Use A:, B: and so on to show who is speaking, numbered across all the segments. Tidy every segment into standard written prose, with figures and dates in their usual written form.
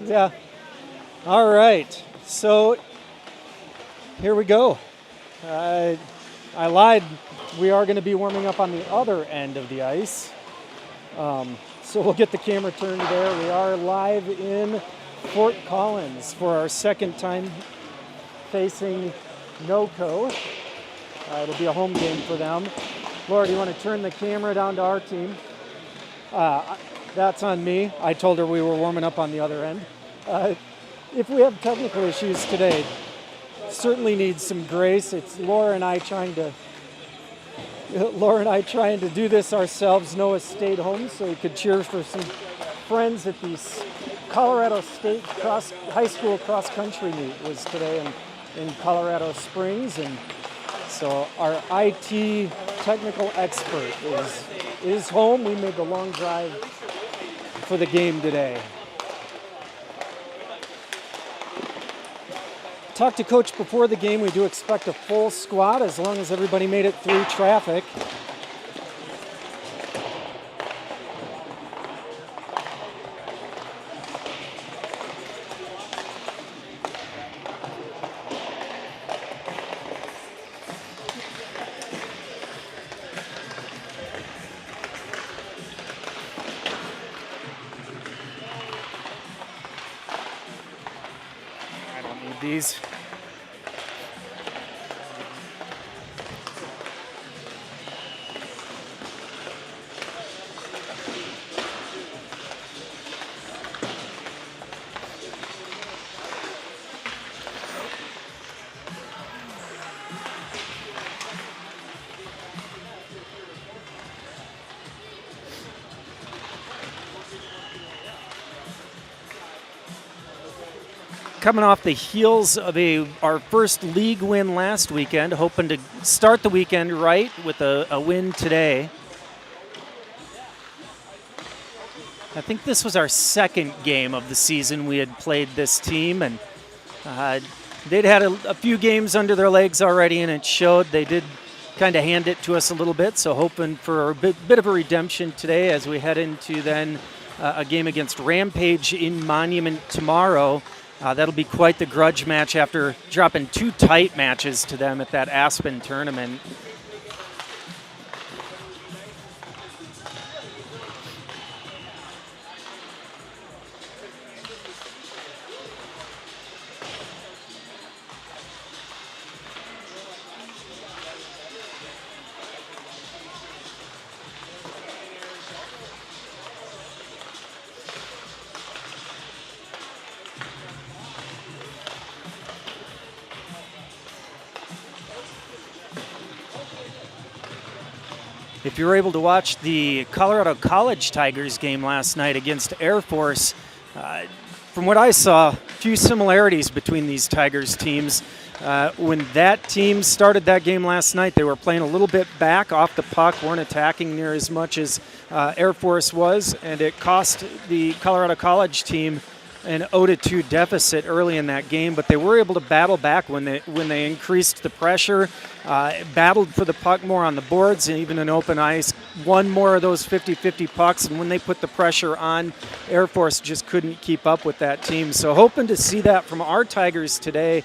A: Yeah. All right. So here we go. I lied. We are going to be warming up on the other end of the ice. So we'll get the camera turned there. We are live in Fort Collins for our second time facing NOCO. It'll be a home game for them. Laura, do you want to turn the camera down to our team? That's on me. I told her we were warming up on the other end. If we have technical issues today, certainly need some grace. It's Laura and I trying to do this ourselves. Noah stayed home so he could cheer for some friends at the Colorado State High School cross country meet was today in Colorado Springs, and so our IT technical expert is home. We made the long drive for the game today. Talked to Coach before the game. We do expect a full squad as long as everybody made it through traffic. These. Coming off the heels of our first league win last weekend, hoping to start the weekend right with a win today. I think this was our second game of the season we had played this team, and they'd had a few games under their legs already, and it showed. They did kind of hand it to us a little bit, so hoping for a bit of a redemption today as we head into then a game against Rampage in Monument tomorrow. That'll be quite the grudge match after dropping 2 tight matches to them at that Aspen tournament. If you were able to watch the Colorado College Tigers game last night against Air Force, from what I saw, a few similarities between these Tigers teams. When that team started that game last night, they were playing a little bit back off the puck, weren't attacking near as much as Air Force was, and it cost the Colorado College team an 0-2 deficit early in that game, but they were able to battle back when they increased the pressure, battled for the puck more on the boards and even in open ice, won more of those 50-50 pucks, and when they put the pressure on, Air Force just couldn't keep up with that team. So hoping to see that from our Tigers today,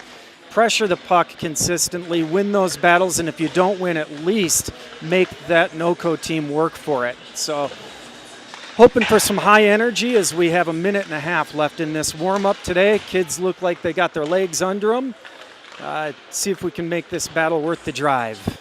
A: pressure the puck consistently, win those battles, and if you don't win, at least make that NOCO team work for it. So hoping for some high energy as we have a minute and a half left in this warm-up today. Kids look like they got their legs under them. See if we can make this battle worth the drive.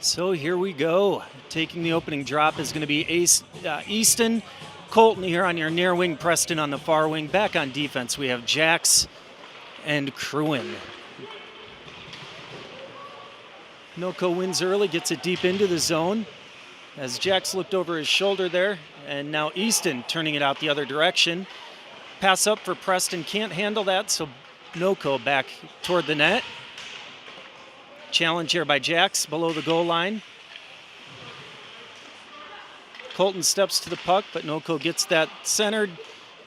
A: So here we go. Taking the opening drop is going to be Easton. Colton here on your near wing, Preston on the far wing. Back on defense, we have Jax and Cruin. NOCO wins early, gets it deep into the zone as Jax looked over his shoulder there. And now Easton turning it out the other direction. Pass up for Preston, can't handle that, so NOCO back toward the net. Challenge here by Jax below the goal line. Colton steps to the puck, but NOCO gets that centered,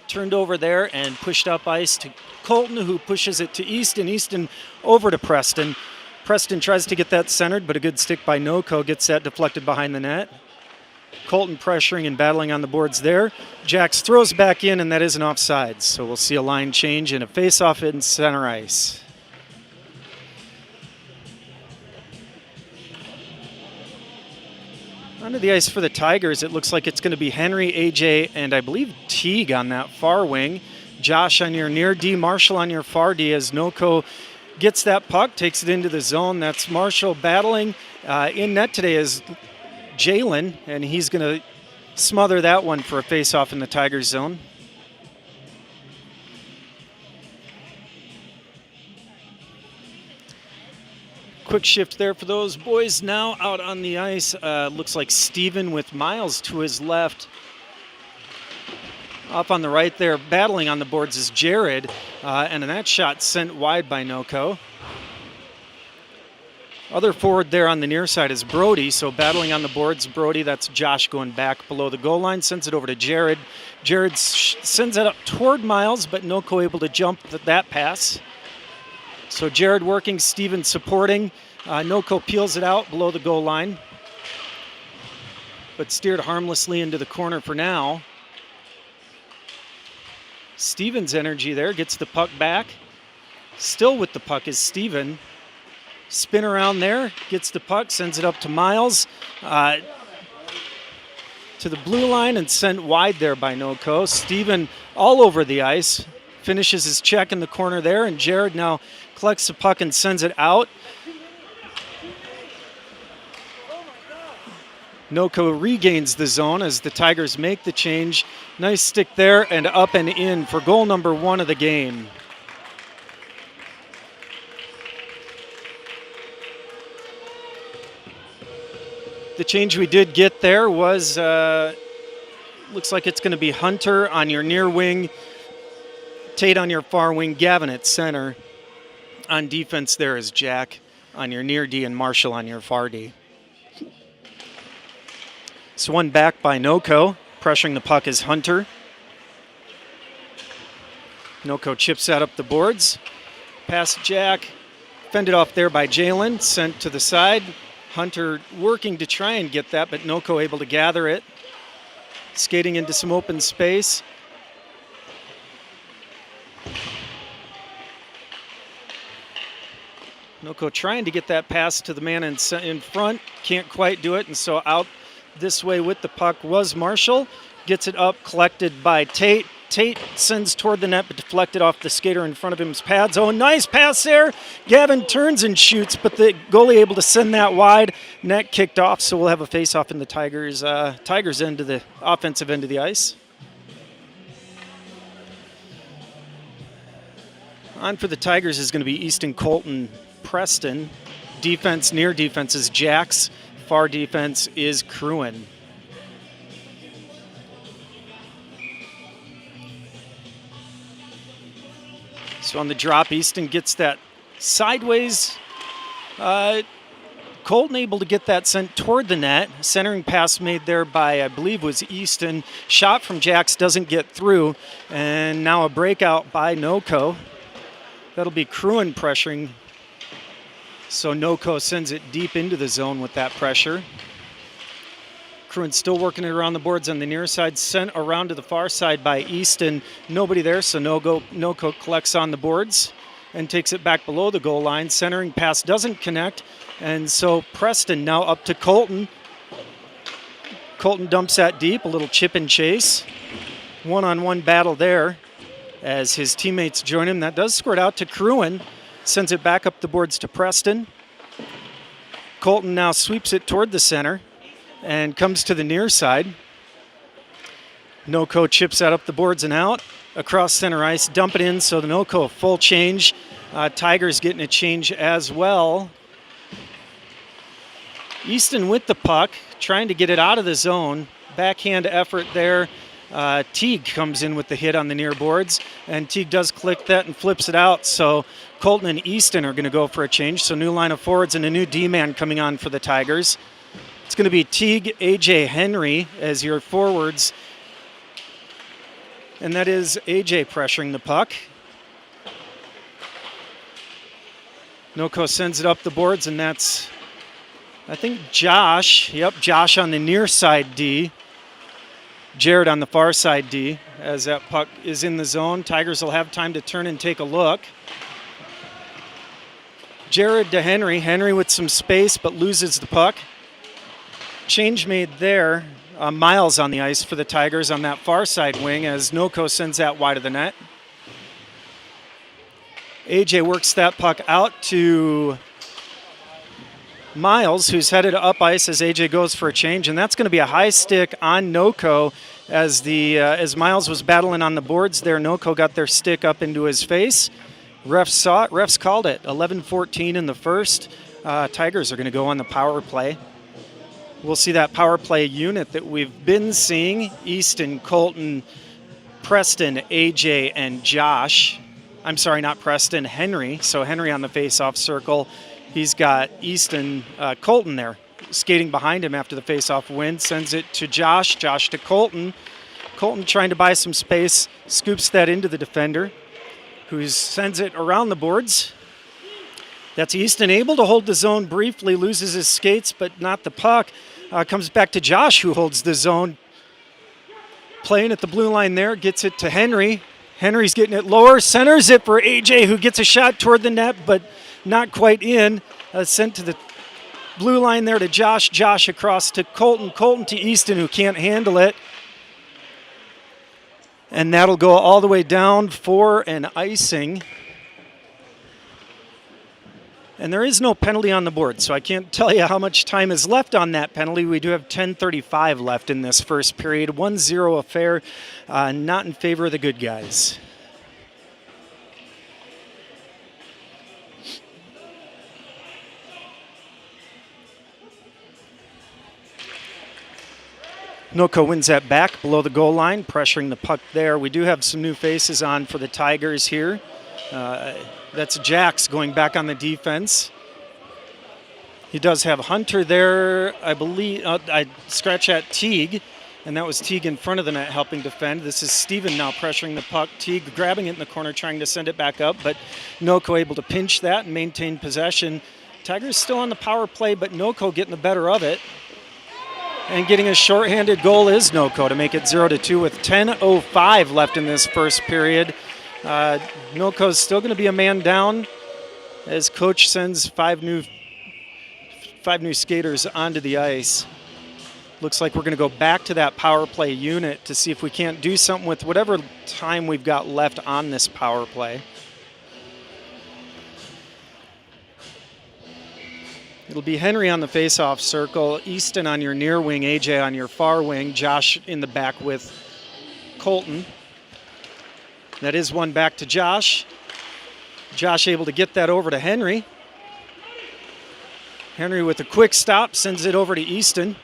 A: turned over there, and pushed up ice to Colton, who pushes it to Easton. Easton over to Preston. Preston tries to get that centered, but a good stick by NOCO gets that deflected behind the net. Colton pressuring and battling on the boards there. Jax throws back in, and that is an offside. So we'll see a line change and a face-off in center ice. Onto the ice for the Tigers, it looks like it's going to be Henry, AJ, and I believe Teague on that far wing. Josh on your near D, Marshall on your far D as NOCO gets that puck, takes it into the zone. That's Marshall battling. In net today is Jalen, and he's going to smother that one for a face-off in the Tigers zone. Quick shift there for those boys. Now out on the ice, looks like Steven with Miles to his left. Off on the right there, battling on the boards is Jared, and that shot sent wide by NOCO. Other forward there on the near side is Brody, so battling on the boards, Brody, that's Josh going back below the goal line, sends it over to Jared. Jared sends it up toward Miles, but NOCO able to jump that pass. So Jared working, Steven supporting. NOCO peels it out below the goal line, but steered harmlessly into the corner for now. Steven's energy there, gets the puck back. Still with the puck is Steven. Spin around there, gets the puck, sends it up to Miles. To the blue line and sent wide there by NOCO. Steven all over the ice. Finishes his check in the corner there, and Jared now collects the puck and sends it out. NOCO regains the zone as the Tigers make the change. Nice stick there and up and in for goal number 1 of the game. The change we did get there was, looks like it's going to be Hunter on your near wing, Tate on your far wing, Gavin at center. On defense there is Jack on your near D and Marshall on your far D. So one back by NOCO. Pressuring the puck is Hunter. NOCO chips that up the boards. Past Jack. Fended off there by Jalen. Sent to the side. Hunter working to try and get that, but NOCO able to gather it. Skating into some open space. NOCO trying to get that pass to the man in front. Can't quite do it, and so out this way with the puck was Marshall. Gets it up, collected by Tate. Tate sends toward the net, but deflected off the skater in front of him's pads. Oh, nice pass there. Gavin turns and shoots, but the goalie able to send that wide. Net kicked off, so we'll have a face-off in the Tigers' end of the offensive end of the ice. On for the Tigers is going to be Easton, Colton, Preston. Defense, near defense is Jax. Far defense is Cruin. So on the drop, Easton gets that sideways. Colton able to get that sent toward the net. Centering pass made there by, I believe, was Easton. Shot from Jax doesn't get through. And now a breakout by NOCO. That'll be Cruin pressuring. So NOCO sends it deep into the zone with that pressure. Cruin still working it around the boards on the near side, sent around to the far side by Easton. Nobody there, so NOCO collects on the boards and takes it back below the goal line. Centering pass doesn't connect, and so Preston now up to Colton. Colton dumps that deep, a little chip and chase. One-on-one battle there as his teammates join him. That does squirt out to Cruin. Sends it back up the boards to Preston. Colton now sweeps it toward the center and comes to the near side. NOCO chips that up the boards and out. Across center ice, dump it in, so the NOCO full change. Tigers getting a change as well. Easton with the puck, trying to get it out of the zone. Backhand effort there. Teague comes in with the hit on the near boards, and Teague does click that and flips it out. So Colton and Easton are going to go for a change. So new line of forwards and a new D-man coming on for the Tigers. It's going to be Teague, AJ, Henry as your forwards. And that is AJ pressuring the puck. NOCO sends it up the boards, and that's, I think, Josh. Yep, Josh on the near side D. Jared on the far side D. As that puck is in the zone, Tigers will have time to turn and take a look. Jared to Henry. Henry with some space, but loses the puck. Change made there. Miles on the ice for the Tigers on that far side wing as NOCO sends that wide of the net. AJ works that puck out to Miles, who's headed up ice as AJ goes for a change, and that's going to be a high stick on NOCO as Miles was battling on the boards there. NOCO got their stick up into his face. Refs saw it. Refs called it. 11-14 in the first. Tigers are going to go on the power play. We'll see that power play unit that we've been seeing. Easton, Colton, Preston, AJ, and Josh. I'm sorry, not Preston, Henry. So Henry on the face-off circle. He's got Easton, Colton there, skating behind him after the face-off win. Sends it to Josh. Josh to Colton. Colton trying to buy some space. Scoops that into the defender, who sends it around the boards. That's Easton able to hold the zone briefly, loses his skates, but not the puck. Comes back to Josh, who holds the zone. Playing at the blue line there, gets it to Henry. Henry's getting it lower, centers it for AJ, who gets a shot toward the net, but not quite in. Sent to the blue line there to Josh. Josh across to Colton. Colton to Easton, who can't handle it. And that'll go all the way down for an icing. And there is no penalty on the board, so I can't tell you how much time is left on that penalty. We do have 10:35 left in this first period. 1-0 affair, not in favor of the good guys. NOCO wins that back below the goal line, pressuring the puck there. We do have some new faces on for the Tigers here. That's Jax going back on the defense. He does have Hunter there, I believe. I scratch at Teague, and that was Teague in front of the net helping defend. This is Steven now pressuring the puck. Teague grabbing it in the corner, trying to send it back up, but NOCO able to pinch that and maintain possession. Tigers still on the power play, but NOCO getting the better of it. And getting a shorthanded goal is NOCO to make it 0-2 with 10:05 left in this first period. NOCO's still going to be a man down as coach sends five new skaters onto the ice. Looks like we're going to go back to that power play unit to see if we can't do something with whatever time we've got left on this power play. It'll be Henry on the face-off circle, Easton on your near wing, AJ on your far wing, Josh in the back with Colton. That is one back to Josh. Josh able to get that over to Henry. Henry with a quick stop sends it over to Easton.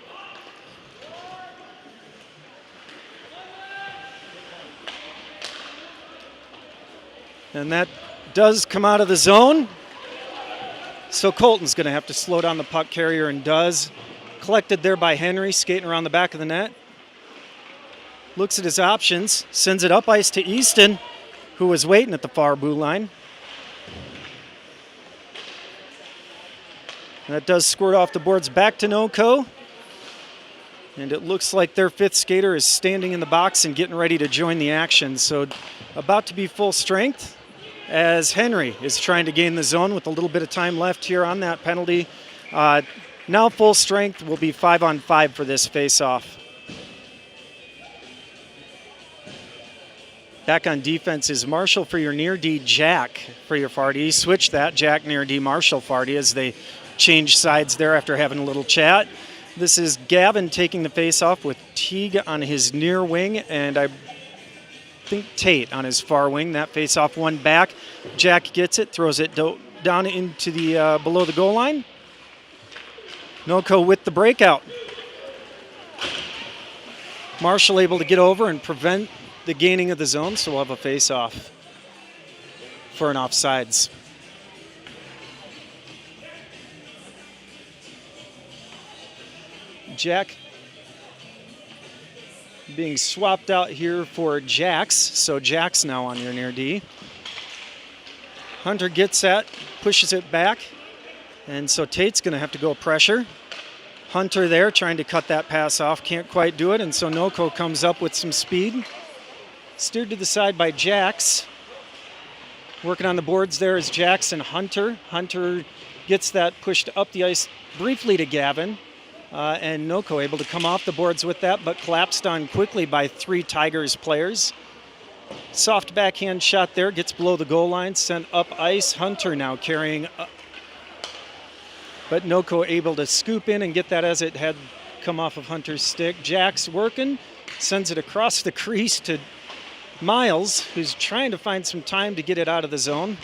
A: And that does come out of the zone. So Colton's going to have to slow down the puck carrier and does. Collected there by Henry, skating around the back of the net. Looks at his options, sends it up ice to Easton, who was waiting at the far blue line. And that does squirt off the boards back to NOCO. And it looks like their fifth skater is standing in the box and getting ready to join the action. So about to be full strength as Henry is trying to gain the zone with a little bit of time left here on that penalty. Now full strength will be 5-on-5 for this face-off. Back on defense is Marshall for your near D, Jack for your far D. Switch that, Jack near D, Marshall far D as they change sides there after having a little chat. This is Gavin taking the face-off with Teague on his near wing, and I think Tate on his far wing. That face-off one back. Jack gets it, throws it down into the below the goal line. NOCO with the breakout. Marshall able to get over and prevent the gaining of the zone, so we'll have a face-off for an offsides. Jack being swapped out here for Jax, so Jax now on your near D. Hunter gets that, pushes it back, and so Tate's going to have to go pressure. Hunter there trying to cut that pass off, can't quite do it, and so NOCO comes up with some speed. Steered to the side by Jax. Working on the boards there is Jax and Hunter. Hunter gets that pushed up the ice briefly to Gavin, and NOCO able to come off the boards with that, but collapsed on quickly by 3 Tigers players. Soft backhand shot there, gets below the goal line, sent up ice. Hunter now carrying up, but NOCO able to scoop in and get that as it had come off of Hunter's stick. Jax working, sends it across the crease to Miles, who's trying to find some time to get it out of the zone.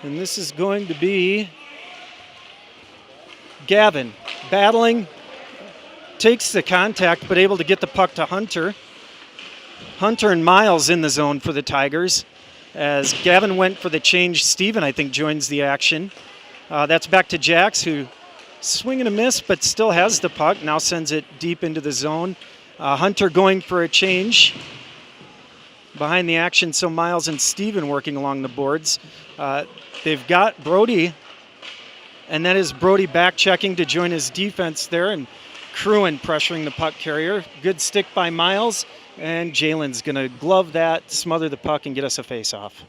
A: And this is going to be Gavin battling, takes the contact, but able to get the puck to Hunter. Hunter and Miles in the zone for the Tigers. As Gavin went for the change, Steven, I think, joins the action. That's back to Jax, who swing and a miss, but still has the puck. Now sends it deep into the zone. Hunter going for a change. Behind the action, so Miles and Steven working along the boards. They've got Brody, and that is Brody back checking to join his defense there, and Cruin pressuring the puck carrier. Good stick by Miles, and Jalen's going to glove that, smother the puck, and get us a face-off.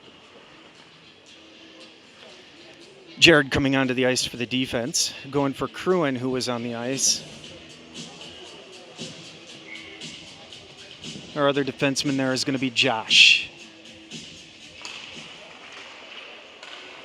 A: Jared coming onto the ice for the defense, going for Cruin, who was on the ice. Our other defenseman there is going to be Josh.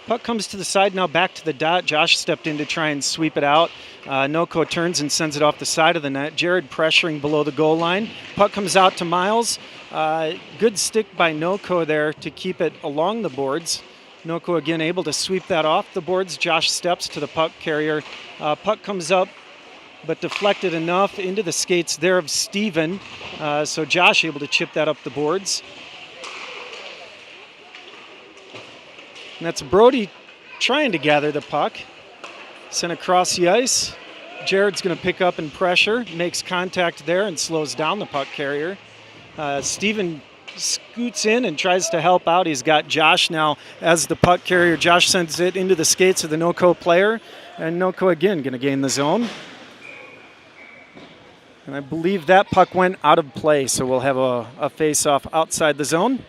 A: Puck comes to the side, now back to the dot. Josh stepped in to try and sweep it out. NOCO turns and sends it off the side of the net. Jared pressuring below the goal line. Puck comes out to Miles. Good stick by NOCO there to keep it along the boards. NOCO again able to sweep that off the boards. Josh steps to the puck carrier. Puck comes up, but deflected enough into the skates there of Steven. So Josh able to chip that up the boards. And that's Brody trying to gather the puck. Sent across the ice. Jared's going to pick up and pressure. Makes contact there and slows down the puck carrier. Steven scoots in and tries to help out. He's got Josh now as the puck carrier. Josh sends it into the skates of the NOCO player. And NOCO again going to gain the zone. And I believe that puck went out of play, so we'll have a face-off outside the zone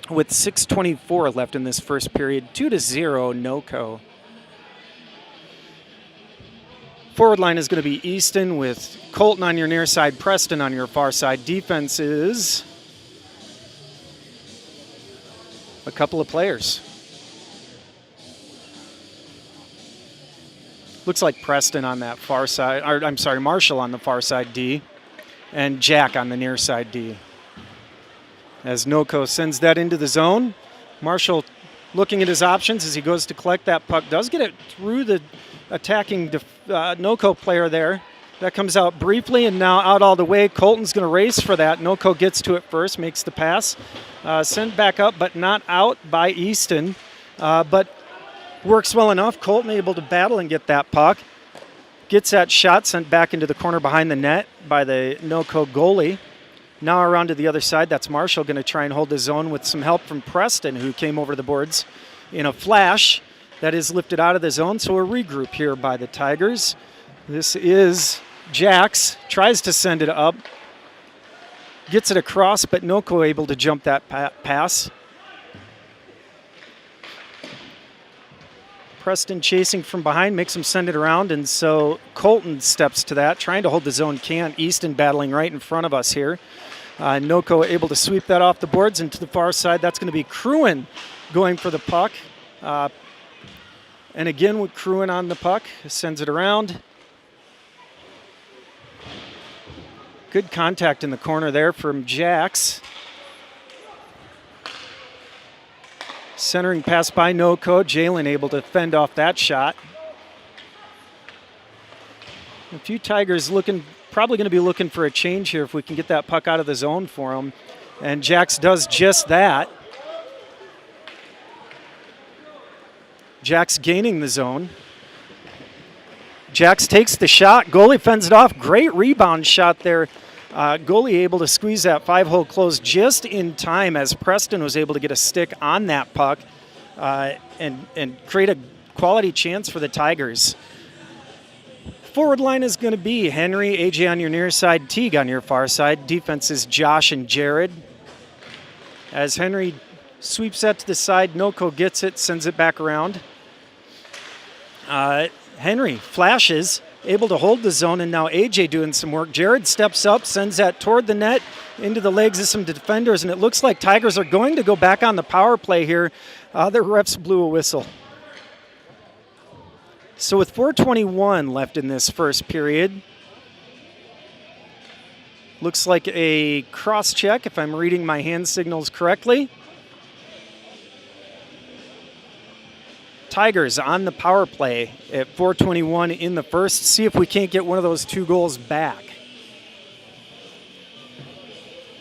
A: with 6:24 left in this first period. 2-0 NOCO. Forward line is going to be Easton with Colton on your near side, Preston on your far side. Defense is a couple of players. Looks like Preston on that far side, or I'm sorry, Marshall on the far side D, and Jack on the near side D. As NOCO sends that into the zone, Marshall looking at his options as he goes to collect that puck. Does get it through the attacking NOCO player there. That comes out briefly and now out all the way. Colton's going to race for that. NOCO gets to it first, makes the pass. Sent back up, but not out by Easton. But works well enough. Colton able to battle and get that puck. Gets that shot sent back into the corner behind the net by the NOCO goalie. Now around to the other side. That's Marshall going to try and hold his zone with some help from Preston, who came over the boards in a flash. That is lifted out of the zone, so a regroup here by the Tigers. This is Jax. Tries to send it up. Gets it across, but NOCO able to jump that pass. Preston chasing from behind, makes him send it around, and so Colton steps to that, trying to hold the zone, can't. Easton battling right in front of us here. NOCO able to sweep that off the boards and to the far side. That's going to be Cruin going for the puck. And again with Cruin on the puck, sends it around. Good contact in the corner there from Jax. Centering pass by NOCO. Jalen able to fend off that shot. A few Tigers probably going to be looking for a change here if we can get that puck out of the zone for them. And Jax does just that. Jax gaining the zone. Jax takes the shot. Goalie fends it off. Great rebound shot there. Goalie able to squeeze that 5-hole close just in time as Preston was able to get a stick on that puck and create a quality chance for the Tigers. Forward line is going to be Henry, AJ on your near side, Teague on your far side. Defense is Josh and Jared. As Henry sweeps that to the side, NOCO gets it, sends it back around. Henry flashes, able to hold the zone, and now AJ doing some work. Jared steps up, sends that toward the net, into the legs of some defenders, and it looks like Tigers are going to go back on the power play here. The refs blew a whistle. So with 4:21 left in this first period, looks like a cross check, if I'm reading my hand signals correctly. Tigers on the power play at 4:21 in the first. See if we can't get one of those 2 goals back.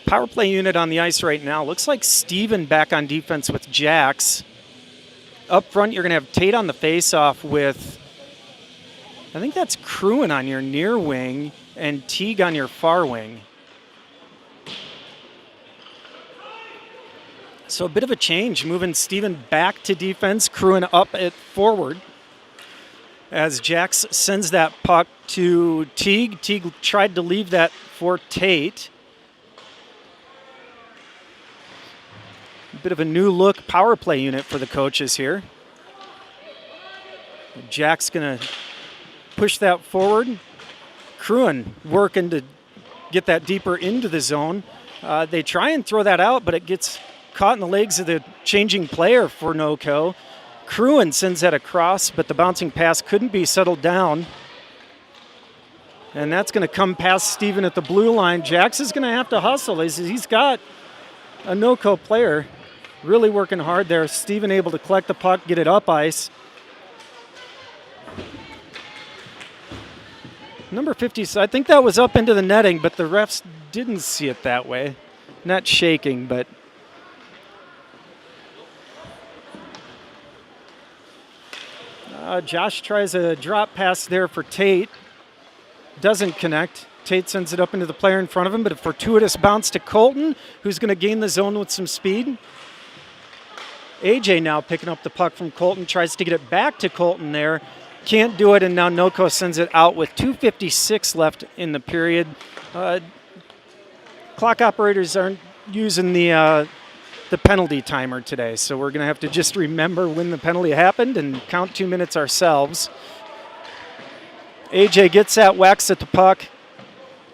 A: Power play unit on the ice right now. Looks like Steven back on defense with Jax. Up front, you're going to have Tate on the face-off with, I think that's Cruin on your near wing and Teague on your far wing. So a bit of a change, moving Steven back to defense, Cruin up at forward. As Jax sends that puck to Teague. Teague tried to leave that for Tate. A bit of a new look power play unit for the coaches here. Jack's going to push that forward. Cruin working to get that deeper into the zone. They try and throw that out, but it gets caught in the legs of the changing player for NOCO. Cruin sends that across, but the bouncing pass couldn't be settled down. And that's going to come past Steven at the blue line. Jax is going to have to hustle. He's got a NOCO player really working hard there. Steven able to collect the puck, get it up ice. Number 50, so I think that was up into the netting, but the refs didn't see it that way. Not shaking, but Josh tries a drop pass there for Tate. Doesn't connect. Tate sends it up into the player in front of him, but a fortuitous bounce to Colton, who's going to gain the zone with some speed. AJ now picking up the puck from Colton, tries to get it back to Colton there. Can't do it, and now NOCO sends it out with 2:56 left in the period. Clock operators aren't using the penalty timer today, so we're going to have to just remember when the penalty happened and count 2 minutes ourselves. AJ gets that, whacks at the puck.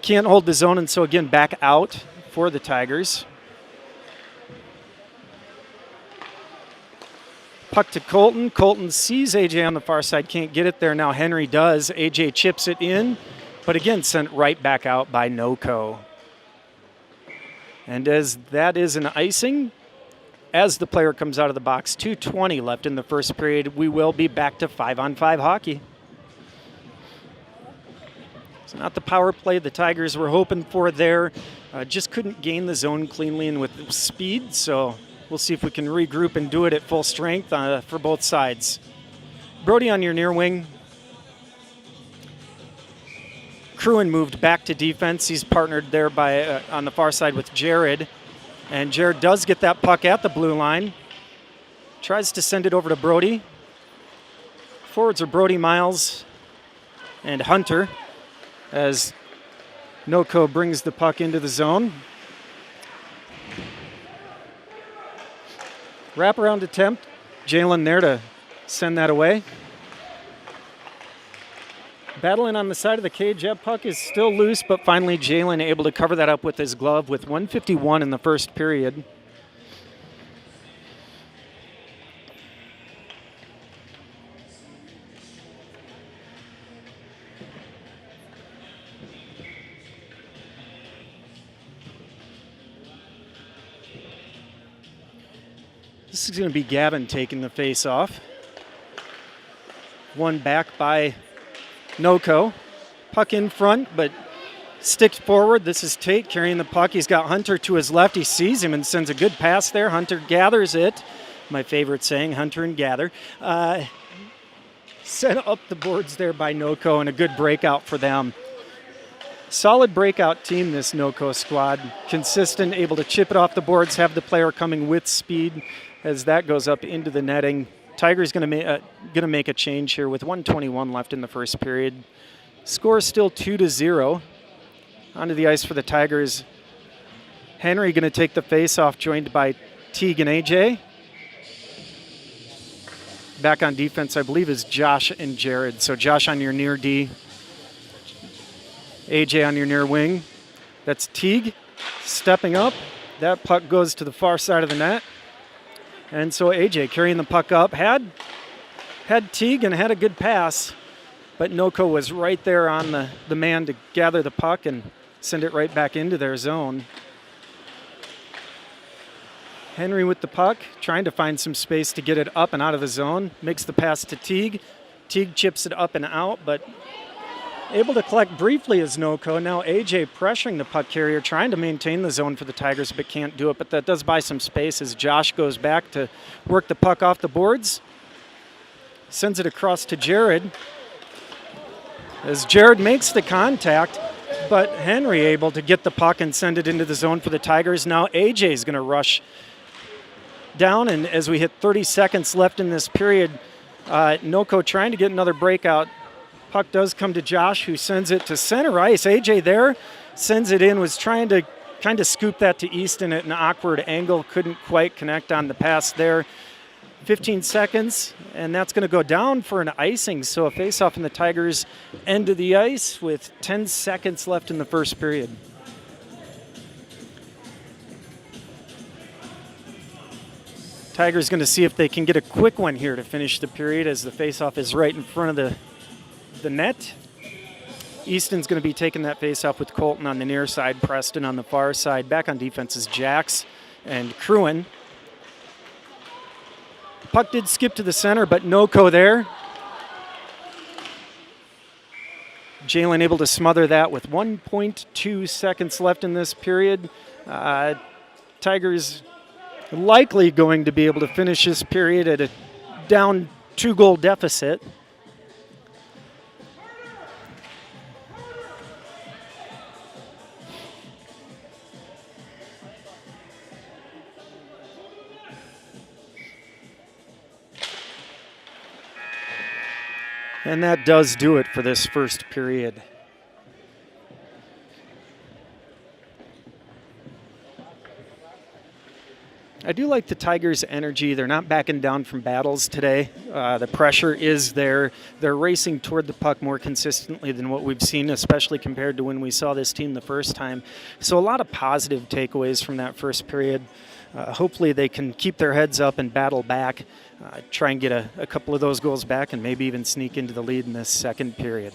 A: Can't hold the zone, and so again back out for the Tigers. Puck to Colton. Colton sees AJ on the far side, can't get it there. Now Henry does. AJ chips it in, but again sent right back out by NOCO. And as that is an icing, as the player comes out of the box, 2:20 left in the first period, we will be back to 5-on-5 hockey. It's not the power play the Tigers were hoping for there. Just couldn't gain the zone cleanly and with speed, so we'll see if we can regroup and do it at full strength for both sides. Brody on your near wing. Cruin moved back to defense. He's partnered there by on the far side with Jared. And Jared does get that puck at the blue line. Tries to send it over to Brody. Forwards are Brody, Miles, and Hunter as NOCO brings the puck into the zone. Wraparound attempt. Jalen there to send that away. Battling on the side of the cage. That puck is still loose, but finally Jalen able to cover that up with his glove with 1:51 in the first period. This is going to be Gavin taking the face off. One back by NOCO. Puck in front, but sticks forward. This is Tate carrying the puck. He's got Hunter to his left. He sees him and sends a good pass there. Hunter gathers it. My favorite saying, Hunter and gather. Set up the boards there by NOCO, and a good breakout for them. Solid breakout team, this NOCO squad. Consistent, able to chip it off the boards, have the player coming with speed as that goes up into the netting. Tigers going to make a change here with 1:21 left in the first period. Score still 2-0. Onto the ice for the Tigers. Henry going to take the face-off, joined by Teague and AJ. Back on defense, I believe, is Josh and Jared. So Josh on your near D. AJ on your near wing. That's Teague stepping up. That puck goes to the far side of the net. And so AJ carrying the puck up. Had Teague and had a good pass, but NOCO was right there on the man to gather the puck and send it right back into their zone. Henry with the puck, trying to find some space to get it up and out of the zone. Makes the pass to Teague. Teague chips it up and out, but able to collect briefly as NOCO. Now AJ pressuring the puck carrier, trying to maintain the zone for the Tigers, but can't do it. But that does buy some space as Josh goes back to work the puck off the boards. Sends it across to Jared. As Jared makes the contact, but Henry able to get the puck and send it into the zone for the Tigers. Now AJ is going to rush down, and as we hit 30 seconds left in this period, NOCO trying to get another breakout. Puck does come to Josh, who sends it to center ice. AJ there sends it in, was trying to kind of scoop that to Easton at an awkward angle. Couldn't quite connect on the pass there. 15 seconds, and that's going to go down for an icing. So a face-off in the Tigers' end of the ice with 10 seconds left in the first period. Tigers going to see if they can get a quick one here to finish the period, as the face-off is right in front of the net. Easton's going to be taking that face-off with Colton on the near side, Preston on the far side. Back on defense is Jax and Cruin. Puck did skip to the center, but NOCO there. Jalen able to smother that with 1.2 seconds left in this period. Tigers likely going to be able to finish this period at a down 2-goal deficit. And that does do it for this first period. I do like the Tigers' energy. They're not backing down from battles today. The pressure is there. They're racing toward the puck more consistently than what we've seen, especially compared to when we saw this team the first time. So a lot of positive takeaways from that first period. Hopefully they can keep their heads up and battle back, try and get a couple of those goals back, and maybe even sneak into the lead in this second period.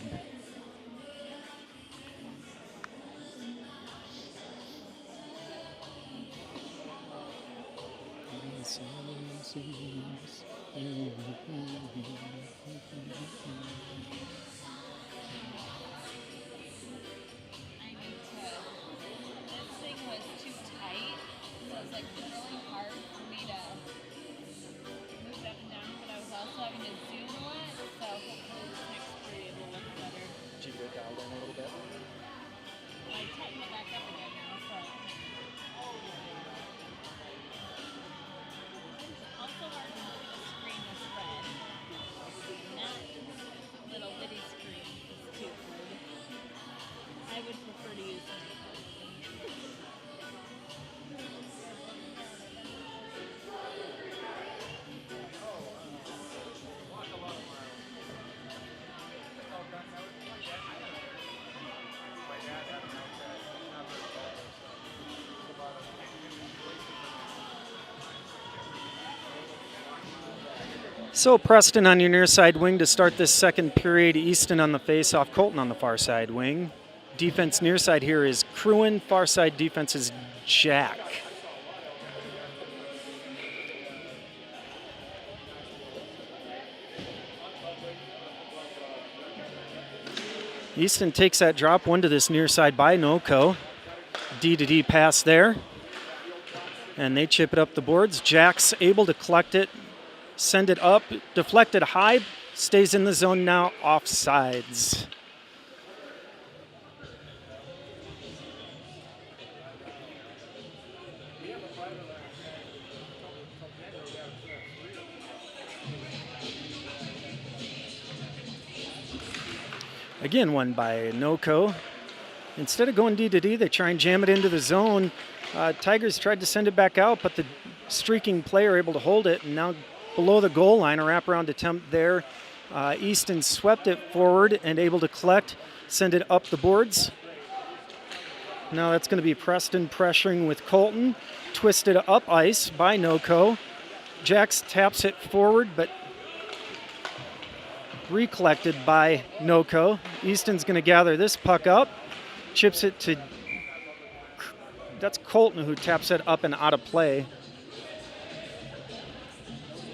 A: So Preston on your near side wing to start this second period. Easton on the face-off, Colton on the far side wing. Defense near side here is Cruin, far side defense is Jack. Easton takes that drop one to this near side by NOCO. D to D pass there. And they chip it up the boards. Jack's able to collect it, send it up, deflected high, stays in the zone now, offsides. Again, one by NOCO. Instead of going D to D, they try and jam it into the zone. Tigers tried to send it back out, but the streaking player able to hold it, and now below the goal line, a wraparound attempt there. Easton swept it forward and able to collect, send it up the boards. Now that's going to be Preston pressuring with Colton. Twisted up ice by NOCO. Jax taps it forward, but recollected by NOCO. Easton's going to gather this puck up, chips it to, that's Colton who taps it up and out of play.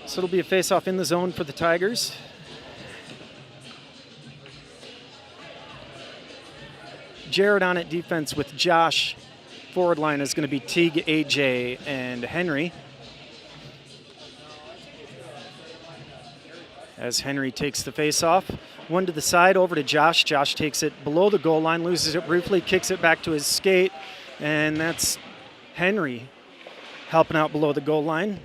A: So it'll be a face-off in the zone for the Tigers. Jared on at defense with Josh. Forward line is going to be Teague, AJ, and Henry. As Henry takes the face-off. One to the side, over to Josh. Josh takes it below the goal line, loses it briefly, kicks it back to his skate, and that's Henry helping out below the goal line.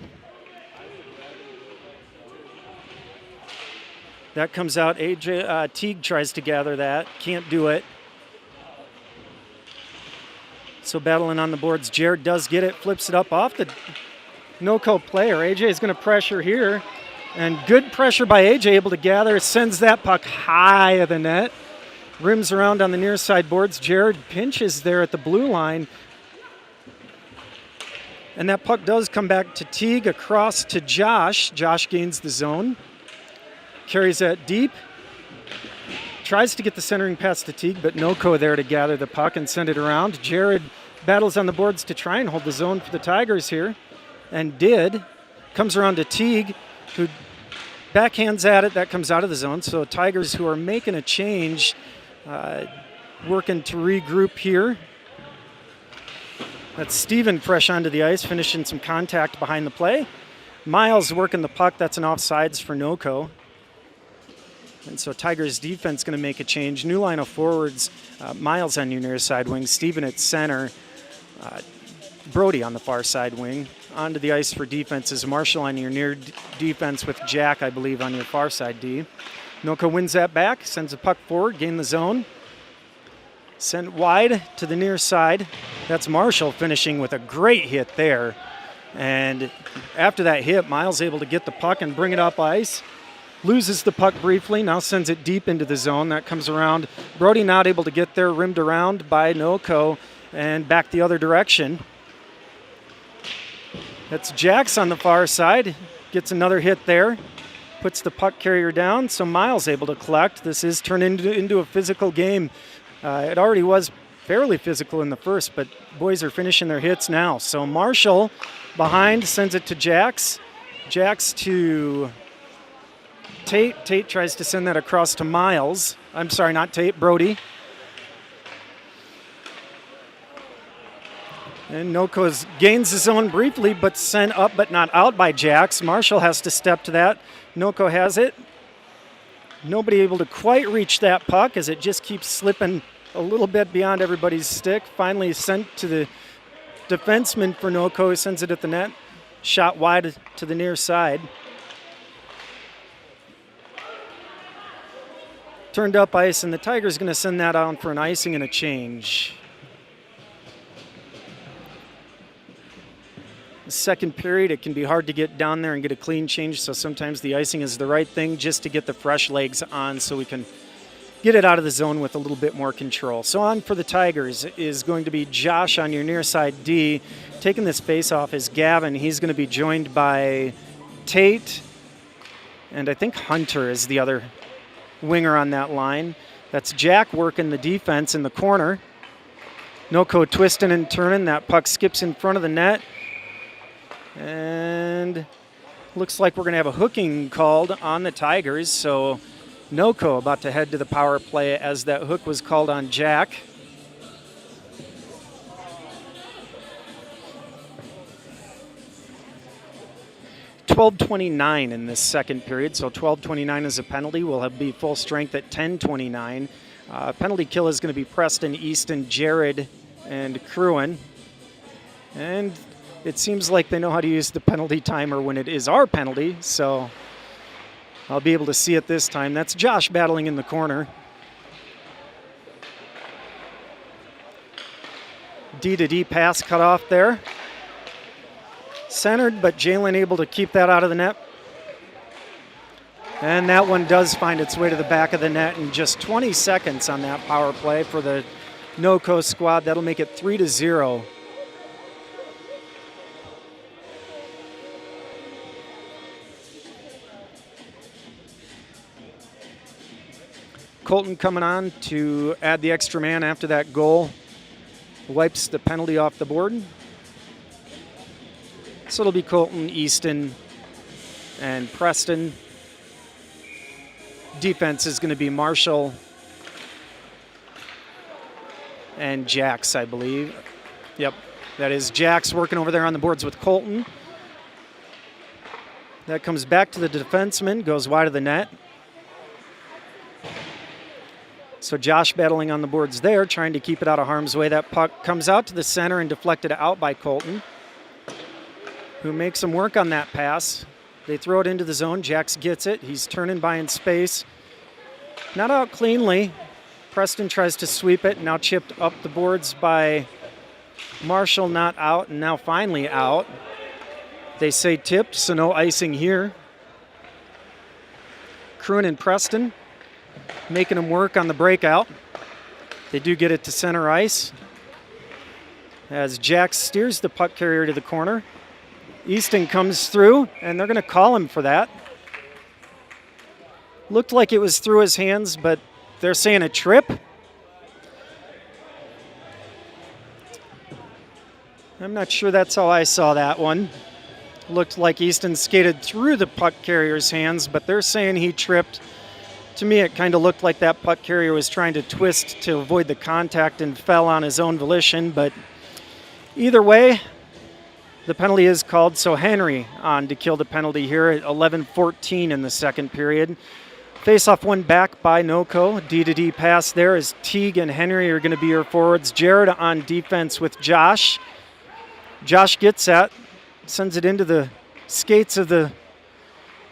A: That comes out. AJ Teague tries to gather that, can't do it. So battling on the boards, Jared does get it, flips it up off the NOCO player. AJ is going to pressure here. And good pressure by AJ, able to gather, sends that puck high of the net. Rims around on the near side boards. Jared pinches there at the blue line. And that puck does come back to Teague, across to Josh. Josh gains the zone. Carries that deep. Tries to get the centering pass to Teague, but NOCO there to gather the puck and send it around. Jared battles on the boards to try and hold the zone for the Tigers here. And did. Comes around to Teague, who backhands at it. That comes out of the zone. So Tigers, who are making a change, working to regroup here. That's Steven fresh onto the ice, finishing some contact behind the play. Miles working the puck. That's an offsides for NOCO. And so Tigers defense going to make a change. New line of forwards. Miles on your near side wing. Steven at center. Brody on the far side wing. Onto the ice for defense is Marshall on your near defense with Jack, I believe, on your far side D. NOCO wins that back, sends a puck forward, gain the zone. Sent wide to the near side. That's Marshall finishing with a great hit there. And after that hit, Miles able to get the puck and bring it up ice. Loses the puck briefly, now sends it deep into the zone. That comes around. Brody not able to get there, rimmed around by NOCO and back the other direction. That's Jax on the far side. Gets another hit there. Puts the puck carrier down, so Miles able to collect. This is turned into a physical game. It already was fairly physical in the first, but boys are finishing their hits now. So Marshall behind sends it to Jax. Jax to Tate. Tate tries to send that across to Miles. I'm sorry, not Tate, Brody. And NOCO gains his own briefly, but sent up but not out by Jax. Marshall has to step to that. NOCO has it. Nobody able to quite reach that puck as it just keeps slipping a little bit beyond everybody's stick. Finally sent to the defenseman for NOCO, who sends it at the net. Shot wide to the near side. Turned up ice, and the Tigers going to send that on for an icing and a change. Second period, it can be hard to get down there and get a clean change, so sometimes the icing is the right thing just to get the fresh legs on so we can get it out of the zone with a little bit more control. So on for the Tigers is going to be Josh on your near side D. Taking this face off is Gavin. He's going to be joined by Tate And I think Hunter is the other winger on that line. That's Jack working the defense in the corner. NOCO twisting and turning. That puck skips in front of the net. And looks like we're going to have a hooking called on the Tigers. So NOCO about to head to the power play as that hook was called on Jack. $12:29 in this second period, so $12:29 is a penalty. We'll be full strength at $10:29. Penalty kill is going to be Preston, Easton, Jared, and Cruin. And it seems like they know how to use the penalty timer when it is our penalty, so I'll be able to see it this time. That's Josh battling in the corner. D-to-D pass cut off there. Centered, but Jalen able to keep that out of the net. And that one does find its way to the back of the net in just 20 seconds on that power play for the NOCO squad. That'll make it 3-0. Colton coming on to add the extra man after that goal. Wipes the penalty off the board. So it'll be Colton, Easton, and Preston. Defense is going to be Marshall and Jax, I believe. Yep, that is Jax working over there on the boards with Colton. That comes back to the defenseman, goes wide of the net. So Josh battling on the boards there, trying to keep it out of harm's way. That puck comes out to the center and deflected out by Colton, who makes him work on that pass. They throw it into the zone. Jax gets it. He's turning by in space. Not out cleanly. Preston tries to sweep it. Now chipped up the boards by Marshall, not out, and now finally out. They say tipped, so no icing here. Cruin and Preston making them work on the breakout. They do get it to center ice as Jax steers the puck carrier to the corner. Easton comes through, and they're going to call him for that. Looked like it was through his hands, but they're saying a trip. I'm not sure that's how I saw that one. Looked like Easton skated through the puck carrier's hands, but they're saying he tripped. To me, it kind of looked like that puck carrier was trying to twist to avoid the contact and fell on his own volition, but either way, the penalty is called, so Henry on to kill the penalty here at 11:14 in the second period. Face-off one back by NOCO. D-to-D pass there as Teague and Henry are going to be your forwards. Jared on defense with Josh. Josh gets that, sends it into the skates of the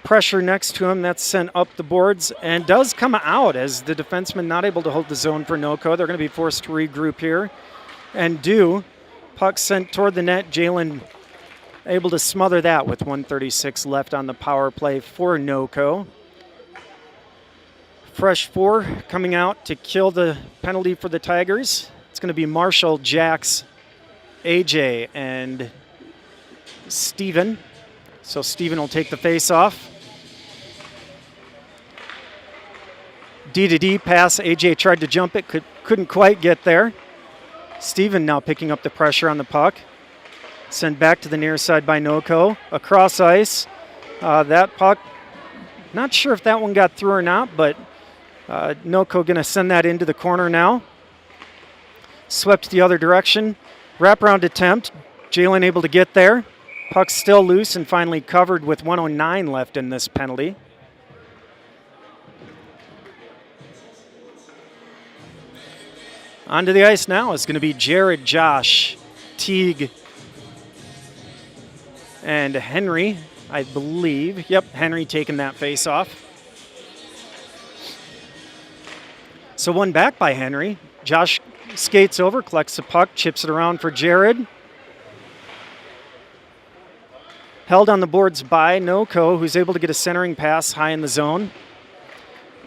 A: pressure next to him. That's sent up the boards and does come out as the defenseman not able to hold the zone for NOCO. They're going to be forced to regroup here and do. Puck sent toward the net. Jalen able to smother that with 1:36 left on the power play for NOCO. Fresh four coming out to kill the penalty for the Tigers. It's going to be Marshall, Jax, AJ, and Steven. So Steven will take the face-off. D-to-D pass. AJ tried to jump it, couldn't quite get there. Steven now picking up the pressure on the puck. Sent back to the near side by NOCO. Across ice. That puck, not sure if that one got through or not, but NOCO going to send that into the corner now. Swept the other direction. Wraparound attempt. Jalen able to get there. Puck still loose and finally covered with 1:09 left in this penalty. Onto the ice now is going to be Jared, Josh, Teague, and Henry, I believe. Yep, Henry taking that face off. So one back by Henry. Josh skates over, collects the puck, chips it around for Jared. Held on the boards by NOCO, who's able to get a centering pass high in the zone,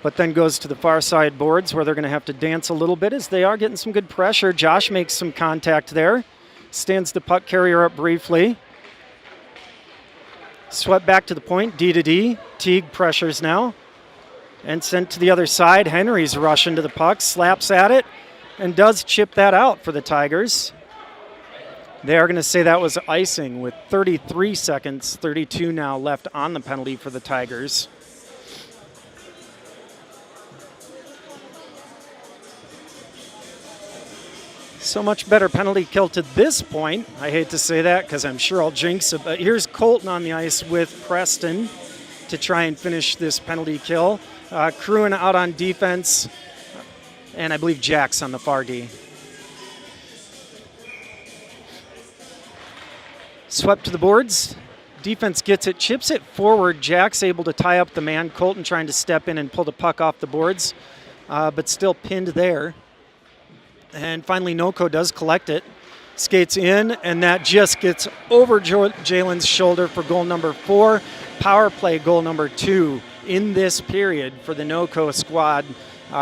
A: but then goes to the far side boards where they're going to have to dance a little bit as they are getting some good pressure. Josh makes some contact there, stands the puck carrier up briefly. Swept back to the point, D to D. Teague pressures now. And sent to the other side. Henry's rushing to the puck, slaps at it, and does chip that out for the Tigers. They are going to say that was icing with 33 seconds, 32 now left on the penalty for the Tigers. So much better penalty kill to this point. I hate to say that because I'm sure I'll jinx it, but here's Colton on the ice with Preston to try and finish this penalty kill. Cruin out on defense, and I believe Jack's on the far D. Swept to the boards. Defense gets it, chips it forward. Jack's able to tie up the man. Colton trying to step in and pull the puck off the boards, but still pinned there. And finally, NOCO does collect it, skates in, and that just gets over Jalen's shoulder for goal number 4. Power play goal number 2 in this period for the NOCO squad.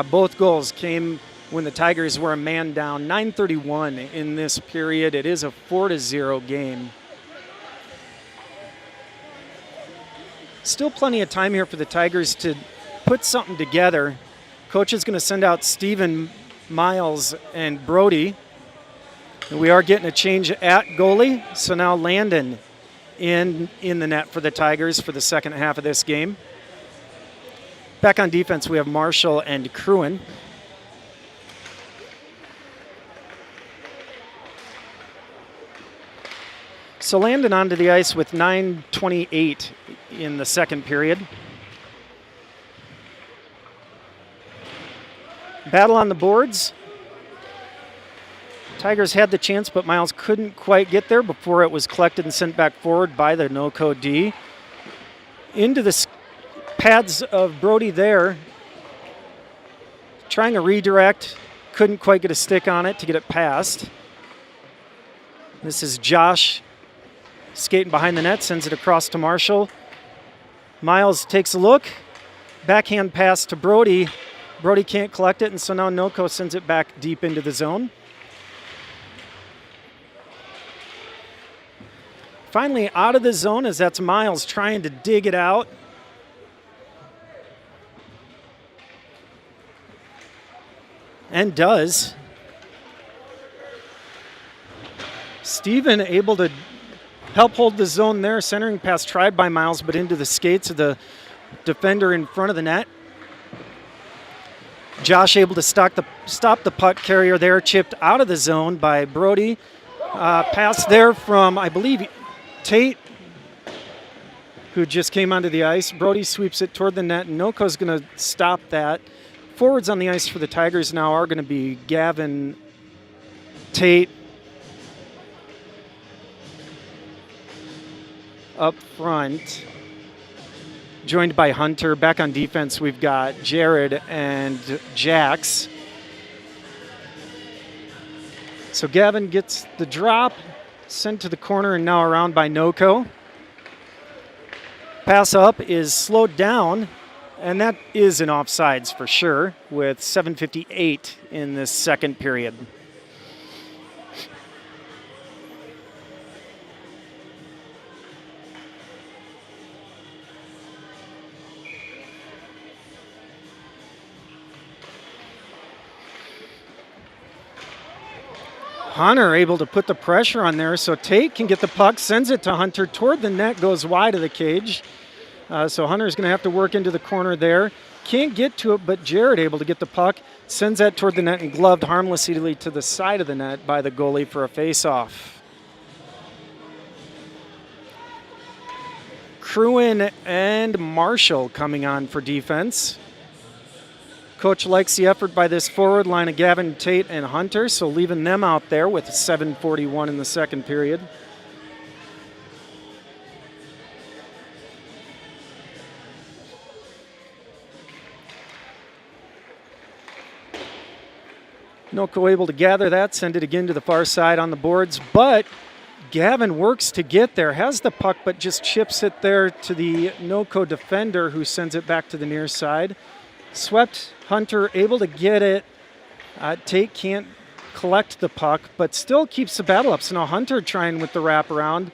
A: Both goals came when the Tigers were a man down. 9:31 in this period. It is a 4-0 game. Still plenty of time here for the Tigers to put something together. Coach is going to send out Steven, Miles, and Brody. And we are getting a change at goalie. So now Landon in the net for the Tigers for the second half of this game. Back on defense, we have Marshall and Cruin. So Landon onto the ice with 9:28 in the second period. Battle on the boards. Tigers had the chance, but Miles couldn't quite get there before it was collected and sent back forward by the NOCO D. Into the pads of Brody there. Trying to redirect. Couldn't quite get a stick on it to get it past. This is Josh skating behind the net, sends it across to Marshall. Miles takes a look. Backhand pass to Brody. Brody can't collect it, and so now NOCO sends it back deep into the zone. Finally out of the zone as that's Miles trying to dig it out. And does. Steven able to help hold the zone there. Centering pass tried by Miles, but into the skates of the defender in front of the net. Josh able to stop the puck carrier there, chipped out of the zone by Brody. Pass there from, I believe, Tate, who just came onto the ice. Brody sweeps it toward the net, and NOCO's going to stop that. Forwards on the ice for the Tigers now are going to be Gavin, Tate. Up front, joined by Hunter. Back on defense, we've got Jared and Jax. So Gavin gets the drop, sent to the corner, and now around by NOCO. Pass up is slowed down, and that is an offsides for sure, with 7:58 in this second period. Hunter able to put the pressure on there, so Tate can get the puck, sends it to Hunter toward the net, goes wide of the cage. So Hunter's going to have to work into the corner there. Can't get to it, but Jared able to get the puck, sends that toward the net and gloved harmlessly to the side of the net by the goalie for a face-off. Cruin and Marshall coming on for defense. Coach likes the effort by this forward line of Gavin, Tate, and Hunter, so leaving them out there with 7:41 in the second period. NOCO able to gather that, send it again to the far side on the boards, but Gavin works to get there, has the puck, but just chips it there to the NOCO defender who sends it back to the near side. Swept, Hunter able to get it. Tate can't collect the puck, but still keeps the battle up. So now Hunter trying with the wraparound.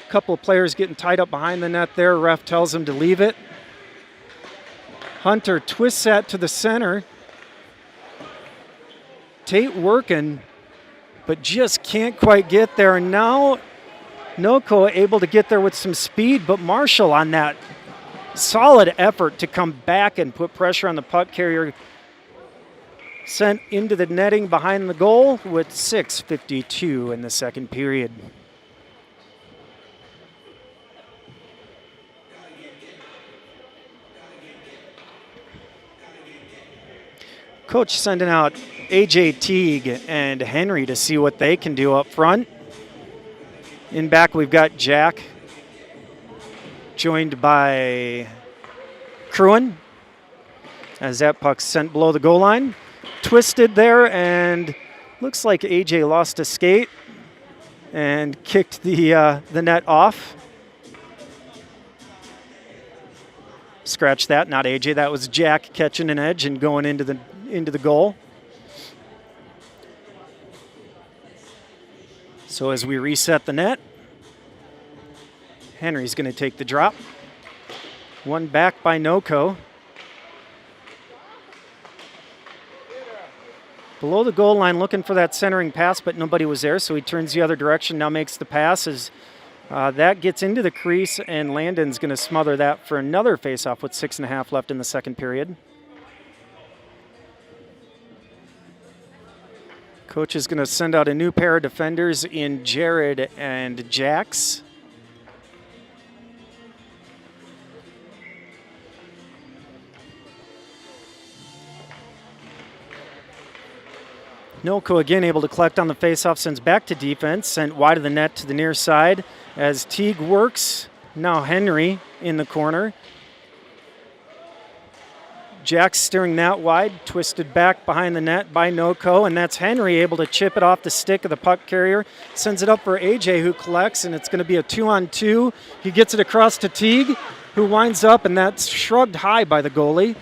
A: A couple of players getting tied up behind the net there. Ref tells him to leave it. Hunter twists that to the center. Tate working, but just can't quite get there. And now NOCO able to get there with some speed, but Marshall on that solid effort to come back and put pressure on the puck carrier. Sent into the netting behind the goal with 6:52 in the second period. Coach sending out AJ Teague and Henry to see what they can do up front. In back, we've got Jack, joined by Cruin, as that puck's sent below the goal line. Twisted there, and looks like AJ lost a skate and kicked the net off. Scratch that, not AJ. That was Jack catching an edge and going into the goal. So as we reset the net, Henry's going to take the drop. One back by NOCO. Below the goal line, looking for that centering pass, but nobody was there, so he turns the other direction, now makes the pass as that gets into the crease, and Landon's going to smother that for another faceoff with 6.5 left in the second period. Coach is going to send out a new pair of defenders in Jared and Jax. NOCO again able to collect on the faceoff, sends back to defense, sent wide of the net to the near side as Teague works. Now Henry in the corner. Jack's steering that wide, twisted back behind the net by NOCO, and that's Henry able to chip it off the stick of the puck carrier. Sends it up for AJ, who collects, and it's going to be a 2-on-2. He gets it across to Teague, who winds up, and that's shrugged high by the goalie.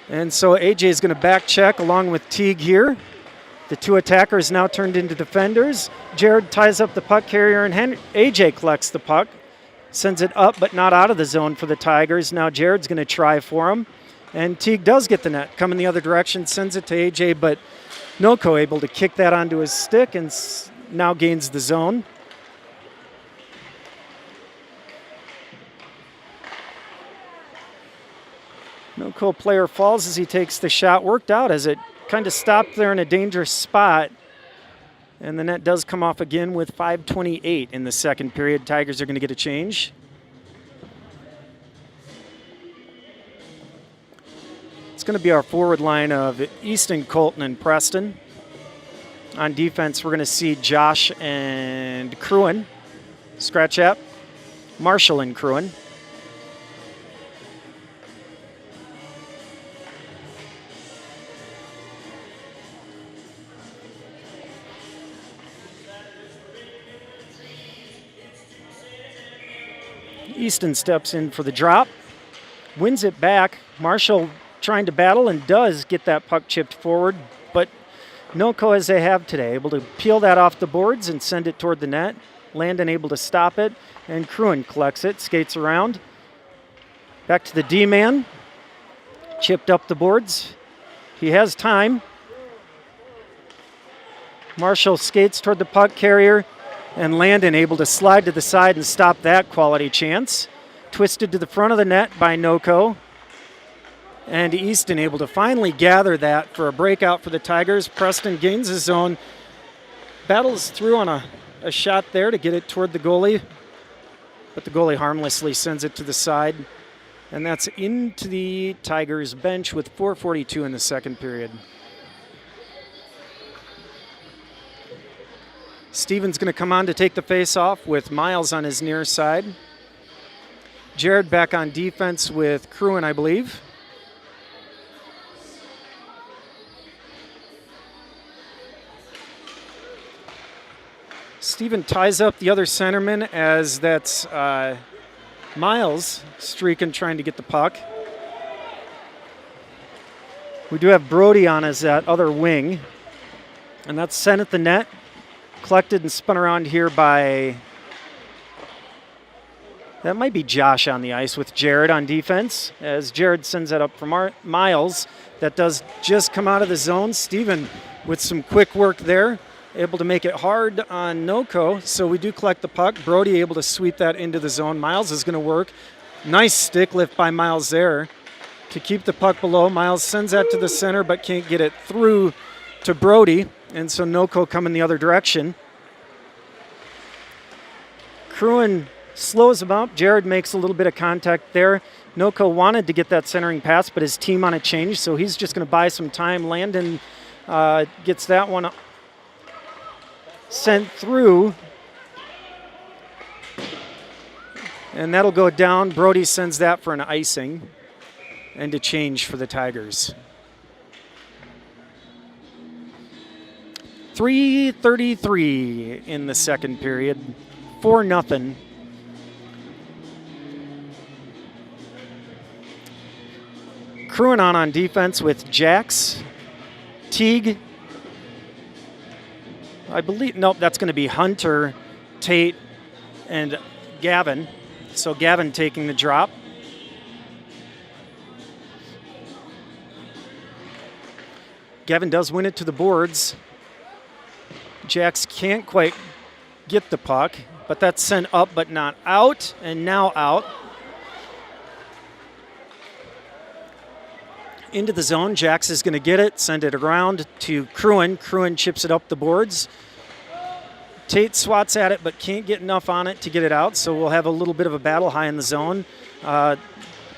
A: And so AJ is going to back check along with Teague here. The two attackers now turned into defenders. Jared ties up the puck carrier, and AJ collects the puck. Sends it up, but not out of the zone for the Tigers. Now Jared's going to try for him. And Teague does get the net, coming the other direction, sends it to AJ, but NOCO able to kick that onto his stick and now gains the zone. NOCO player falls as he takes the shot. Worked out as it kind of stopped there in a dangerous spot. And the net does come off again with 5:28 in the second period. Tigers are going to get a change. It's going to be our forward line of Easton, Colton, and Preston. On defense, we're going to see Josh and Cruin. Scratch up, Marshall and Cruin. Easton steps in for the drop, wins it back. Marshall trying to battle and does get that puck chipped forward, but NOCO, as they have today, able to peel that off the boards and send it toward the net. Landon able to stop it, and Cruin collects it, skates around. Back to the D-man, chipped up the boards. He has time. Marshall skates toward the puck carrier, and Landon able to slide to the side and stop that quality chance. Twisted to the front of the net by NOCO. And Easton able to finally gather that for a breakout for the Tigers. Preston gains his zone, battles through on a shot there to get it toward the goalie, but the goalie harmlessly sends it to the side. And that's into the Tigers bench with 4:42 in the second period. Steven's going to come on to take the face-off with Miles on his near side. Jared back on defense with Cruin, I believe. Steven ties up the other centerman as that's Miles streaking, trying to get the puck. We do have Brody on as that other wing. And that's sent at the net. Collected and spun around here by That might be Josh on the ice with Jared on defense, as Jared sends that up for Miles. That does just come out of the zone. Steven with some quick work there, able to make it hard on NOCO. So we do collect the puck. Brody able to sweep that into the zone. Miles is going to work. Nice stick lift by Miles there to keep the puck below. Miles sends that to the center but can't get it through to Brody. And so NOCO coming the other direction. Cruin slows him up. Jared makes a little bit of contact there. NOCO wanted to get that centering pass, but his team on a change, so he's just going to buy some time. Landon gets that one sent through. And that'll go down. Brody sends that for an icing and a change for the Tigers. 3:33 in the second period. 4-0. Crewing on defense with Jax, Teague, I believe, nope, that's going to be Hunter, Tate, and Gavin. So Gavin taking the drop. Gavin does win it to the boards. Jax can't quite get the puck, but that's sent up but not out, and now out. Into the zone, Jax is going to get it, send it around to Cruin. Cruin chips it up the boards. Tate swats at it but can't get enough on it to get it out, so we'll have a little bit of a battle high in the zone.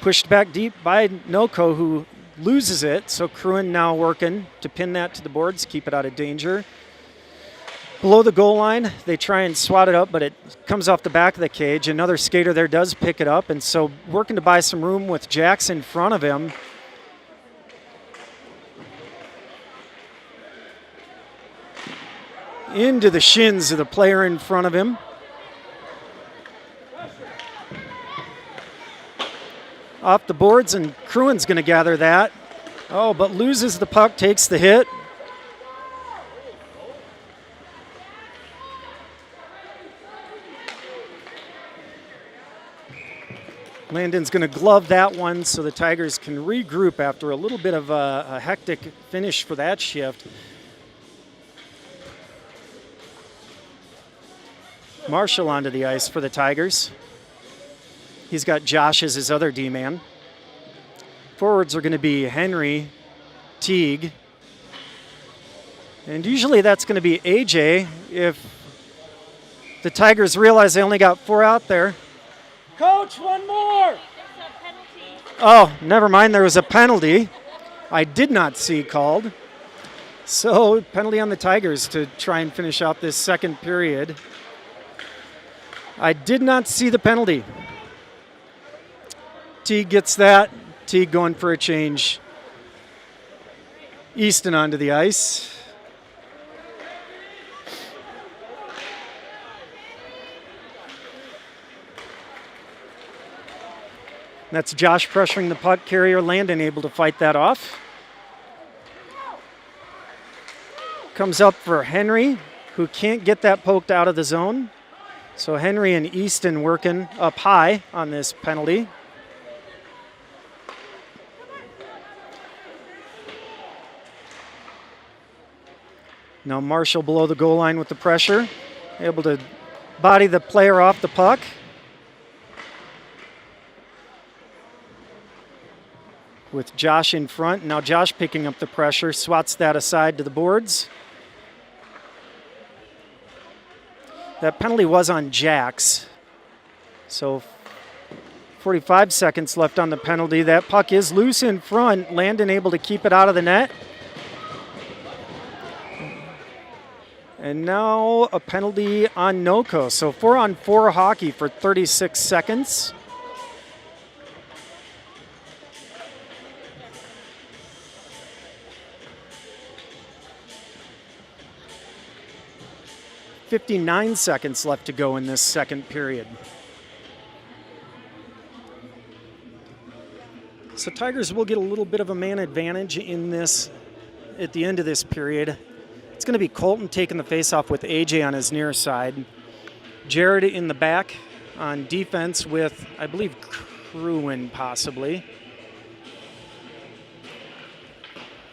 A: Pushed back deep by NOCO, who loses it, so Cruin now working to pin that to the boards, keep it out of danger. Below the goal line, they try and swat it up, but it comes off the back of the cage. Another skater there does pick it up, and so working to buy some room with Jax in front of him. Into the shins of the player in front of him. Off the boards, and Cruin's going to gather that. Oh, but loses the puck, takes the hit. Landon's going to glove that one so the Tigers can regroup after a little bit of a hectic finish for that shift. Marshall onto the ice for the Tigers. He's got Josh as his other D-man. Forwards are going to be Henry, Teague, and usually that's going to be AJ if the Tigers realize they only got 4 out there. Coach, one more! Oh, never mind, there was a penalty I did not see called. So, penalty on the Tigers to try and finish out this second period. I did not see the penalty. Teague gets that. Teague going for a change. Easton onto the ice. That's Josh pressuring the puck carrier. Landon able to fight that off. Comes up for Henry, who can't get that poked out of the zone. So Henry and Easton working up high on this penalty. Now Marshall below the goal line with the pressure, able to body the player off the puck. With Josh in front. Now Josh picking up the pressure, swats that aside to the boards. That penalty was on Jax. So 45 seconds left on the penalty. That puck is loose in front. Landon able to keep it out of the net. And now a penalty on NOCO. So 4-on-4 hockey for 36 seconds. .59 seconds left to go in this second period. So Tigers will get a little bit of a man advantage in this at the end of this period. It's going to be Colton taking the faceoff with AJ on his near side. Jared in the back on defense with, I believe, Cruin possibly.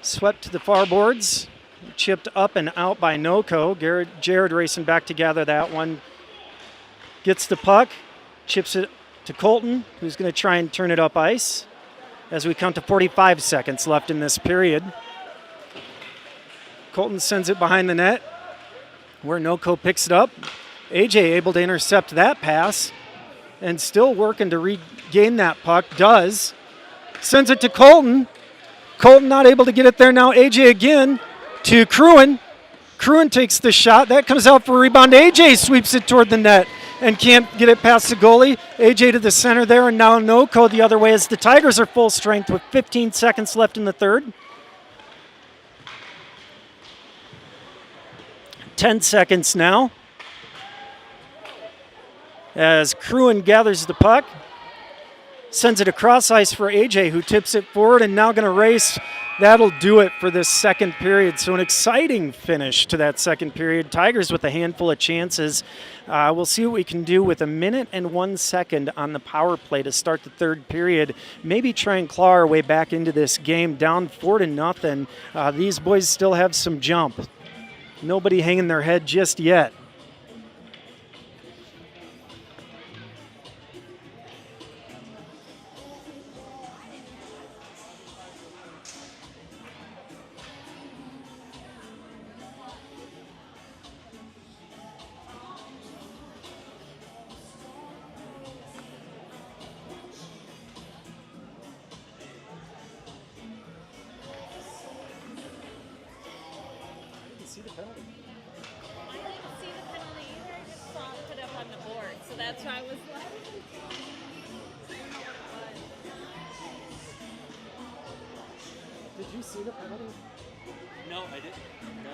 A: Swept to the far boards. Chipped up and out by NOCO. Jared racing back to gather that one. Gets the puck. Chips it to Colton, who's going to try and turn it up ice as we count to 45 seconds left in this period. Colton sends it behind the net where NOCO picks it up. AJ able to intercept that pass and still working to regain that puck. Does. Sends it to Colton. Colton not able to get it there now. AJ again to Cruin. Cruin takes the shot. That comes out for a rebound. AJ sweeps it toward the net and can't get it past the goalie. AJ to the center there, and now NOCO the other way as the Tigers are full strength with 15 seconds left in the third. 10 seconds now as Cruin gathers the puck. Sends it across ice for AJ, who tips it forward and now going to race. That'll do it for this second period. So an exciting finish to that second period. Tigers with a handful of chances. We'll see what we can do with 1 minute and 1 second on the power play to start the third period. Maybe try and claw our way back into this game. Down 4-0. These boys still have some jump. Nobody hanging their head just yet.
B: See the penalty? I didn't see the penalty either. I just saw it put up on the board, so that's why I was like.
A: Did you see the penalty?
C: No, I didn't. No.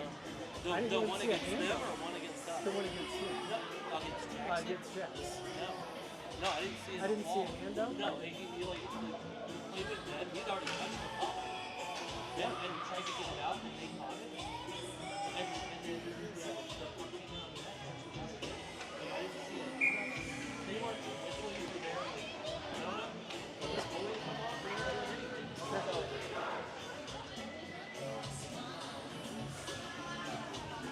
C: The one against them or one against us?
A: The one against him.
C: No, against Jackson.
A: Against Jax.
C: No. No, I didn't see it.
A: I didn't see a hand up?
C: No, he played it dead. He'd already touched the ball. Yeah, and tried to get it out, and they caught it. And then the 14 on that. I didn't see it. They weren't literally there. I don't know. This bully come off, bring it or anything.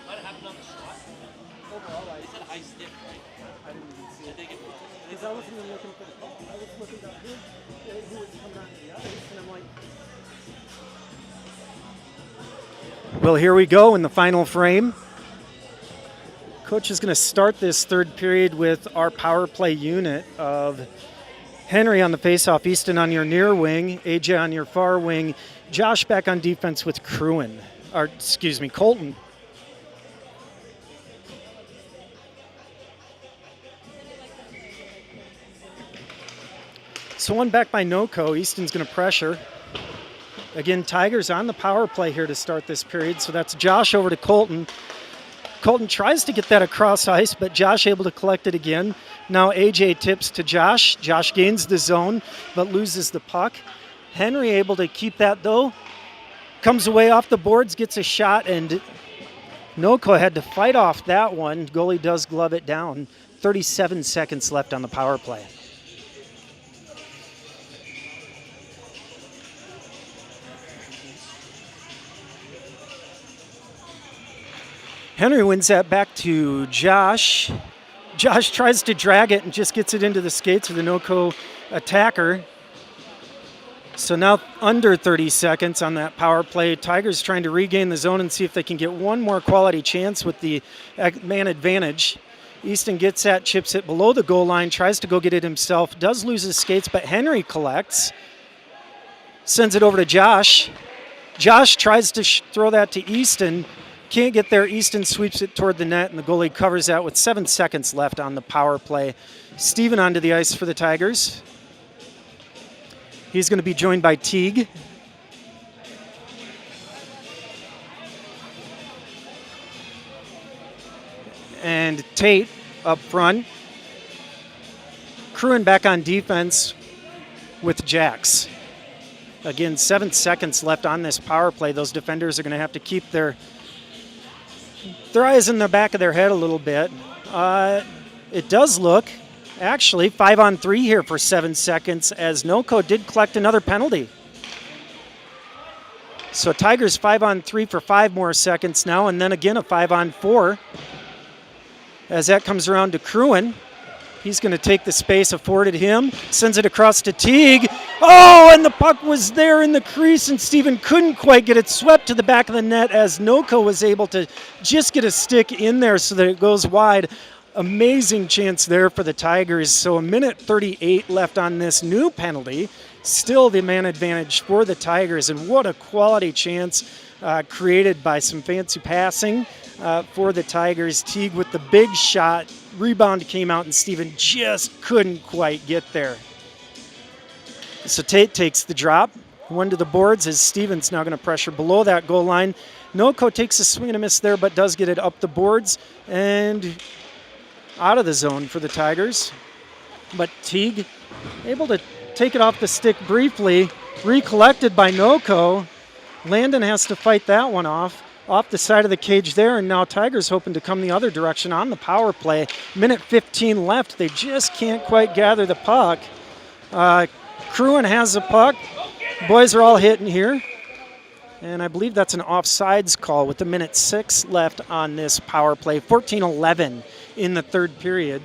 C: Might have happened on the shot.
A: Overall,
C: They said high stick, right?
A: I didn't even see
C: I
A: it.
C: think it was.
A: Because I wasn't even looking for the call. I was looking at who was coming down to the ice, and I'm like... Well, here we go in the final frame. Coach is going to start this third period with our power play unit of Henry on the faceoff, Easton on your near wing, AJ on your far wing, Josh back on defense with Colton. So one back by NOCO. Easton's going to pressure. Again, Tigers on the power play here to start this period. So that's Josh over to Colton. Colton tries to get that across ice, but Josh able to collect it again. Now AJ tips to Josh. Josh gains the zone, but loses the puck. Henry able to keep that though. Comes away off the boards, gets a shot, and NOCO had to fight off that one. Goalie does glove it down. 37 seconds left on the power play. Henry wins that back to Josh. Josh tries to drag it and just gets it into the skates of the NOCO attacker. So now under 30 seconds on that power play. Tigers trying to regain the zone and see if they can get one more quality chance with the man advantage. Easton gets that, chips it below the goal line, tries to go get it himself, does lose his skates, but Henry collects. Sends it over to Josh. Josh tries to throw that to Easton. Can't get there. Easton sweeps it toward the net, and the goalie covers that with 7 seconds left on the power play. Steven onto the ice for the Tigers. He's going to be joined by Teague. And Tate up front. Cruin back on defense with Jax. Again, 7 seconds left on this power play. Those defenders are going to have to keep their eyes in the back of their head a little bit. It does look Actually, 5-on-3 here for 7 seconds as NOCO did collect another penalty. So Tigers 5-on-3 for 5 more seconds now, and then again a 5-on-4. As that comes around to Cruin. He's going to take the space afforded him, sends it across to Teague. Oh, and the puck was there in the crease, and Steven couldn't quite get it swept to the back of the net as NOCO was able to just get a stick in there so that it goes wide. Amazing chance there for the Tigers. So a minute 38 left on this new penalty. Still the man advantage for the Tigers, and what a quality chance created by some fancy passing for the Tigers. Teague with the big shot. Rebound came out, and Steven just couldn't quite get there. So Tate takes the drop. One to the boards as Steven's now going to pressure below that goal line. NOCO takes a swing and a miss there, but does get it up the boards and out of the zone for the Tigers. But Teague able to take it off the stick briefly. Recollected by NOCO. Landon has to fight that one off the side of the cage there, and now Tigers hoping to come the other direction on the power play. Minute 15 left. They just can't quite gather the puck. Cruin has the puck. Boys are all hitting here. And I believe that's an offsides call with a minute 6 left on this power play. 14-11 in the third period.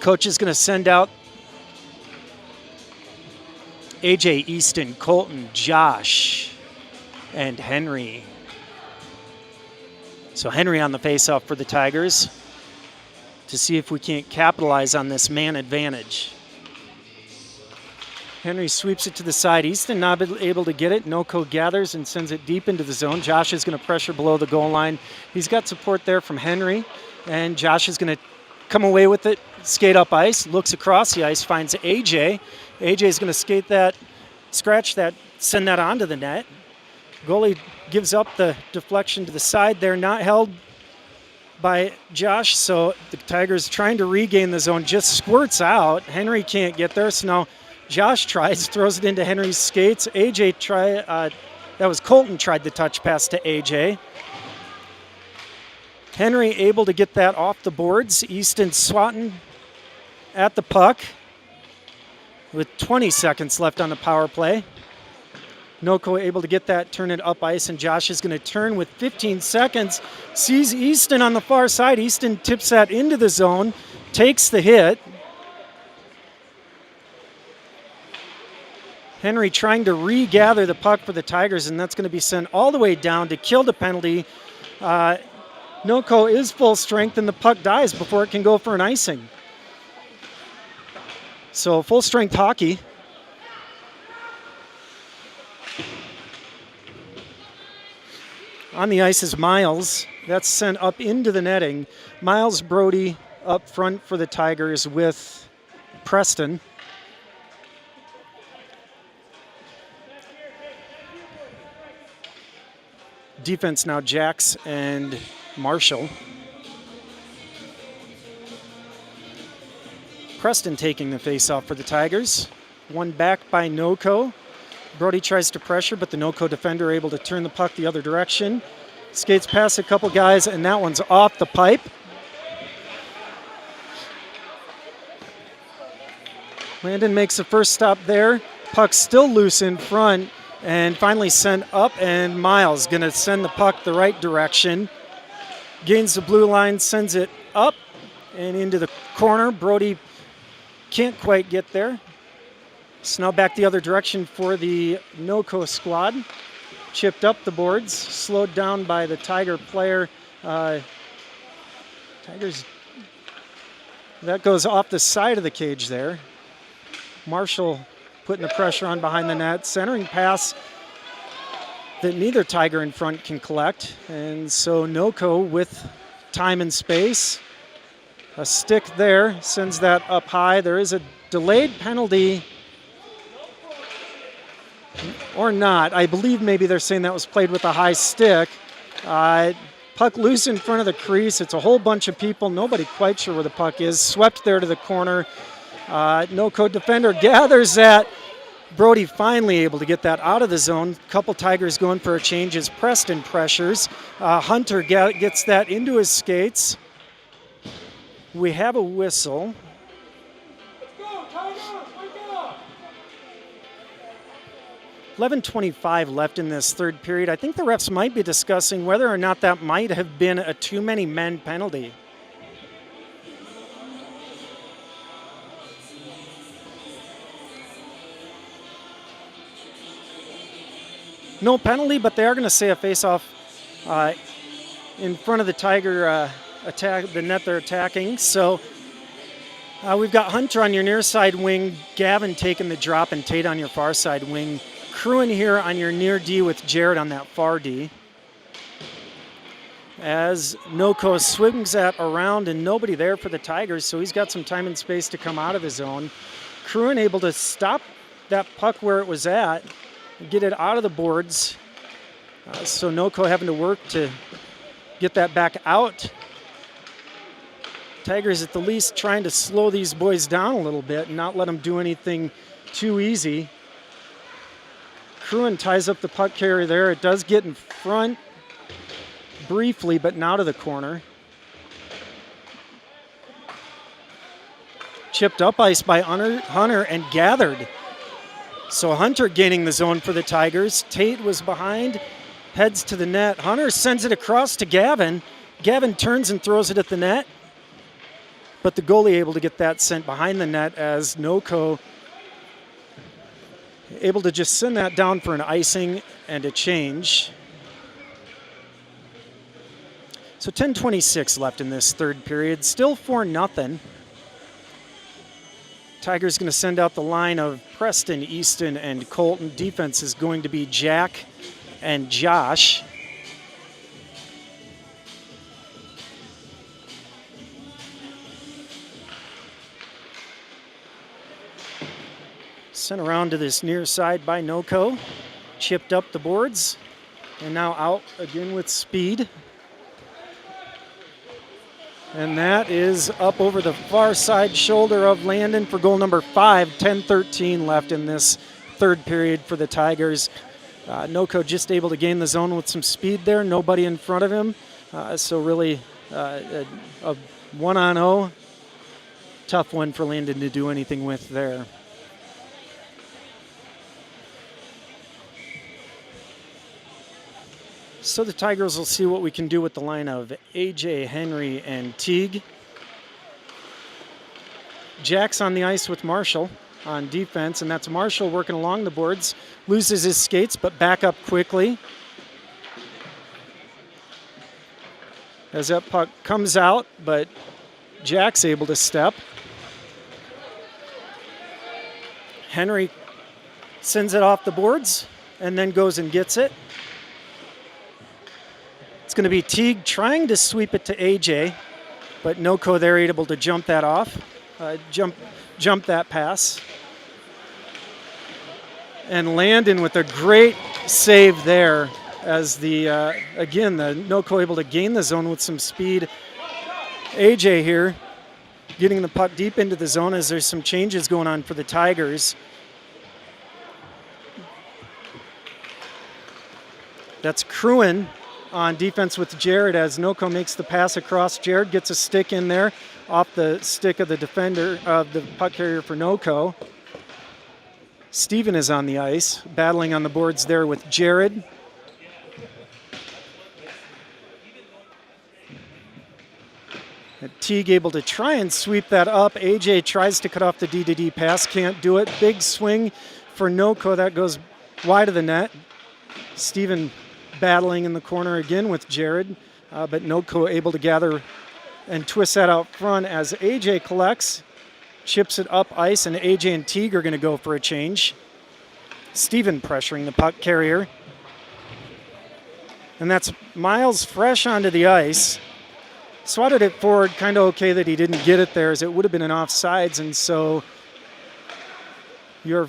A: Coach is going to send out AJ, Easton, Colton, Josh, and Henry. So Henry on the faceoff for the Tigers to see if we can't capitalize on this man advantage. Henry sweeps it to the side. Easton not able to get it. NOCO gathers and sends it deep into the zone. Josh is going to pressure below the goal line. He's got support there from Henry, and Josh is going to come away with it, skate up ice, looks across the ice, finds AJ. AJ is going to skate that, scratch that, send that onto the net. Goalie gives up the deflection to the side there, not held by Josh, so the Tigers trying to regain the zone, just squirts out. Henry can't get there, so now Josh tries, throws it into Henry's skates. AJ that was Colton tried the touch pass to AJ. Henry able to get that off the boards. Easton swatting at the puck with 20 seconds left on the power play. NOCO able to get that, turn it up ice, and Josh is going to turn with 15 seconds. Sees Easton on the far side. Easton tips that into the zone, takes the hit. Henry trying to regather the puck for the Tigers, and that's going to be sent all the way down to kill the penalty. NOCO is full strength, and the puck dies before it can go for an icing. So full strength hockey. On the ice is Miles. That's sent up into the netting. Miles Brody up front for the Tigers with Preston. Defense now Jax and Marshall. Preston taking the faceoff for the Tigers. One back by NOCO. Brody tries to pressure, but the NOCO defender able to turn the puck the other direction. Skates past a couple guys, and that one's off the pipe. Landon makes the first stop there. Puck still loose in front, and finally sent up, and Miles going to send the puck the right direction. Gains the blue line, sends it up and into the corner. Brody can't quite get there. So now back the other direction for the NOCO squad. Chipped up the boards, slowed down by the Tiger player. Tigers, that goes off the side of the cage there. Marshall putting the pressure on behind the net. Centering pass that neither Tiger in front can collect. And so NOCO with time and space. A stick there, sends that up high. There is a delayed penalty. Or not. I believe maybe they're saying that was played with a high stick. Puck loose in front of the crease. It's a whole bunch of people. Nobody quite sure where the puck is. Swept there to the corner. NOCO defender gathers that. Brody finally able to get that out of the zone. Couple Tigers going for a change as Preston pressures. Hunter gets that into his skates. We have a whistle. 11:25 left in this third period. I think the refs might be discussing whether or not that might have been a too many men penalty. No penalty, but they are going to say a face-off in front of the Tiger the net they're attacking. So we've got Hunter on your near side wing, Gavin taking the drop, and Tate on your far side wing. Crewing here on your near D with Jared on that far D. As NOCO swings that around and nobody there for the Tigers, so he's got some time and space to come out of his zone. Crewin able to stop that puck where it was at, get it out of the boards. So NOCO having to work to get that back out. Tigers at the least trying to slow these boys down a little bit and not let them do anything too easy. Crewin ties up the puck carrier there. It does get in front briefly, but now to the corner. Chipped up ice by Hunter and gathered. So Hunter gaining the zone for the Tigers. Tate was behind, heads to the net. Hunter sends it across to Gavin. Gavin turns and throws it at the net. But the goalie able to get that sent behind the net as NOCO able to just send that down for an icing and a change. So 10:26 left in this third period. Still 4-0. Tigers going to send out the line of Preston, Easton, and Colton. Defense is going to be Jack and Josh. Sent around to this near side by NOCO. Chipped up the boards. And now out again with speed. And that is up over the far side shoulder of Landon for goal number 5. 10:13 left in this third period for the Tigers. NOCO just able to gain the zone with some speed there. Nobody in front of him. So really a 1-on-0. Tough one for Landon to do anything with there. So the Tigers will see what we can do with the line of AJ, Henry, and Teague. Jack's on the ice with Marshall on defense, and that's Marshall working along the boards. Loses his skates, but back up quickly. As that puck comes out, but Jack's able to step. Henry sends it off the boards and then goes and gets it. It's going to be Teague trying to sweep it to AJ, but NOCO there able to jump that off, jump that pass. And Landon with a great save there as again, the NOCO able to gain the zone with some speed. AJ here getting the puck deep into the zone as there's some changes going on for the Tigers. That's Crewin on defense with Jared as NOCO makes the pass across. Jared gets a stick in there off the stick of the defender of the puck carrier for NOCO. Steven is on the ice, battling on the boards there with Jared. Teague able to try and sweep that up. AJ tries to cut off the D-to-D pass, can't do it. Big swing for NOCO, that goes wide of the net. Steven battling in the corner again with Jared, but NOCO able to gather and twist that out front as AJ collects, chips it up ice, and AJ and Teague are going to go for a change. Steven pressuring the puck carrier. And that's Miles fresh onto the ice. Swatted it forward, kind of okay that he didn't get it there as it would have been an offsides, and so you're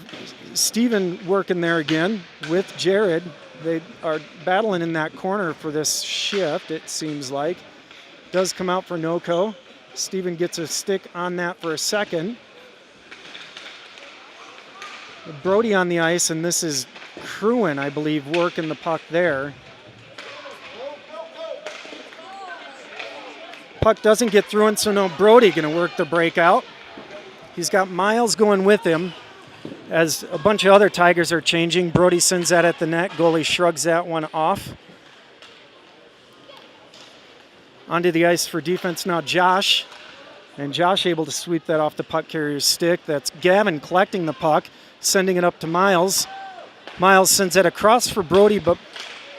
A: Steven working there again with Jared. They are battling in that corner for this shift, it seems like. Does come out for NOCO. Steven gets a stick on that for a second. Brody on the ice, and this is Crewin, I believe, working the puck there. Puck doesn't get through, and so now Brody going to work the breakout. He's got Miles going with him as a bunch of other Tigers are changing. Brody sends that at the net. Goalie shrugs that one off. Onto the ice for defense now, Josh. And Josh able to sweep that off the puck carrier's stick. That's Gavin collecting the puck, sending it up to Miles. Miles sends it across for Brody, but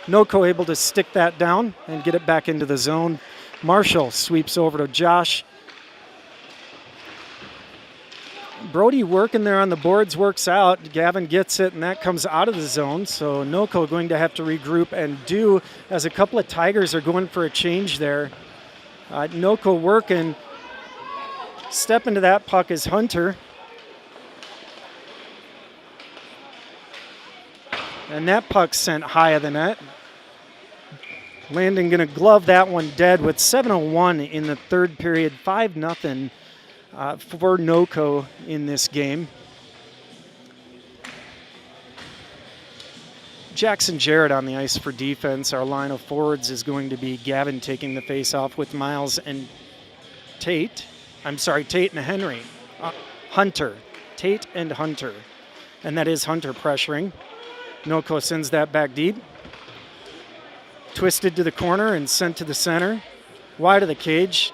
A: NOCO able to stick that down and get it back into the zone. Marshall sweeps over to Josh. Brody working there on the boards, works out. Gavin gets it, and that comes out of the zone. So NOCO going to have to regroup and do, as a couple of Tigers are going for a change there. NOCO working. Step into that puck is Hunter. And that puck sent high of the net. Landon going to glove that one dead with 7:01 in the third period. 5-0 for NOCO in this game. Jackson Jarrett on the ice for defense. Our line of forwards is going to be Gavin taking the face-off with Miles and Tate. Tate and Henry. Hunter. Tate and Hunter. And that is Hunter pressuring. NOCO sends that back deep. Twisted to the corner and sent to the center. Wide of the cage.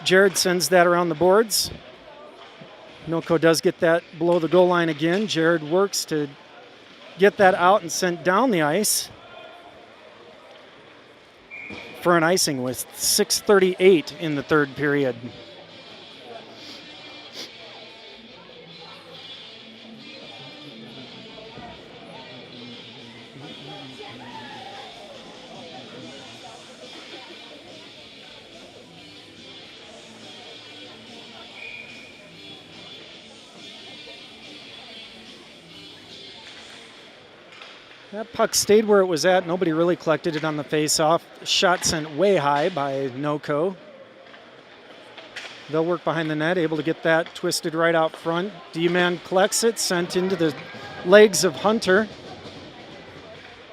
A: Jared sends that around the boards. NOCO does get that below the goal line again. Jared works to get that out and sent down the ice for an icing with 6:38 in the third period. That puck stayed where it was at. Nobody really collected it on the face-off. Shot sent way high by NOCO. They'll work behind the net, able to get that twisted right out front. D-man collects it, sent into the legs of Hunter.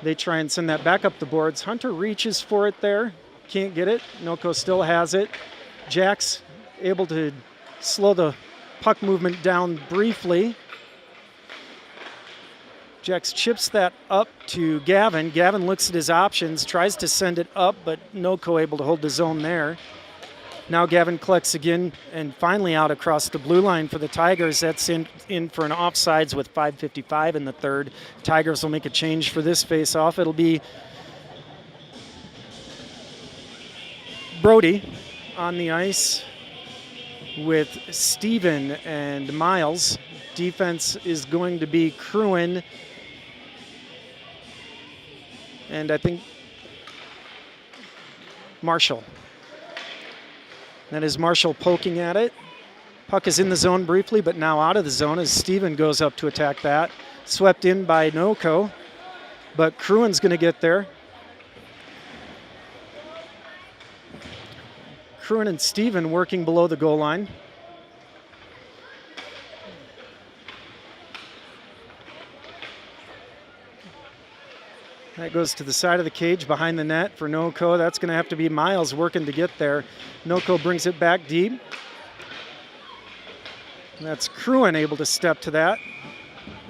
A: They try and send that back up the boards. Hunter reaches for it there. Can't get it. NOCO still has it. Jack's able to slow the puck movement down briefly. Jax chips that up to Gavin. Gavin looks at his options, tries to send it up, but NOCO able to hold the zone there. Now Gavin collects again and finally out across the blue line for the Tigers. That's in for an offsides with 5:55 in the third. Tigers will make a change for this face-off. It'll be Brody on the ice with Steven and Miles. Defense is going to be Cruin. And I think Marshall. That is Marshall poking at it. Puck is in the zone briefly, but now out of the zone as Steven goes up to attack that. Swept in by NOCO, but Cruin's going to get there. Cruin and Steven working below the goal line. That goes to the side of the cage behind the net for NOCO. That's going to have to be Miles working to get there. NOCO brings it back deep. That's Cruin able to step to that.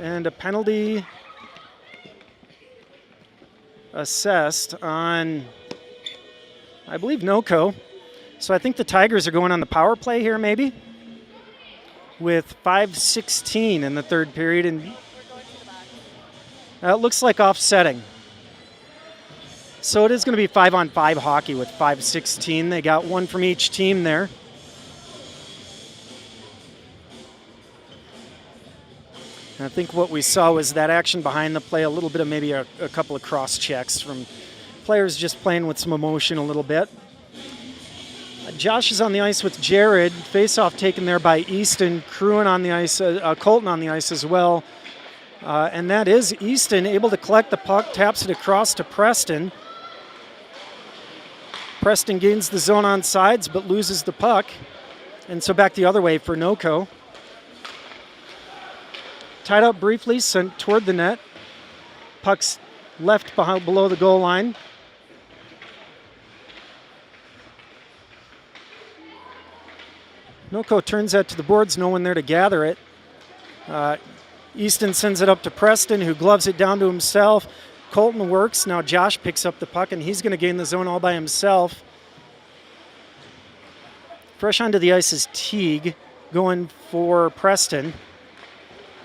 A: And a penalty assessed on, I believe, NOCO. So I think the Tigers are going on the power play here maybe with 5:16 in the third period. And it looks like offsetting. So it is going to be 5-on-5 hockey with 5:16. They got one from each team there. And I think what we saw was that action behind the play, a little bit of maybe a couple of cross checks from players just playing with some emotion a little bit. Josh is on the ice with Jared. Face-off taken there by Easton. Cruin on the ice, Colton on the ice as well. And that is Easton able to collect the puck, taps it across to Preston. Preston gains the zone on sides but loses the puck. And so back the other way for NOCO. Tied up briefly, sent toward the net. Puck's left below the goal line. NOCO turns that to the boards, no one there to gather it. Easton sends it up to Preston, who gloves it down to himself. Colton works. Now Josh picks up the puck, and he's going to gain the zone all by himself. Fresh onto the ice is Teague going for Preston.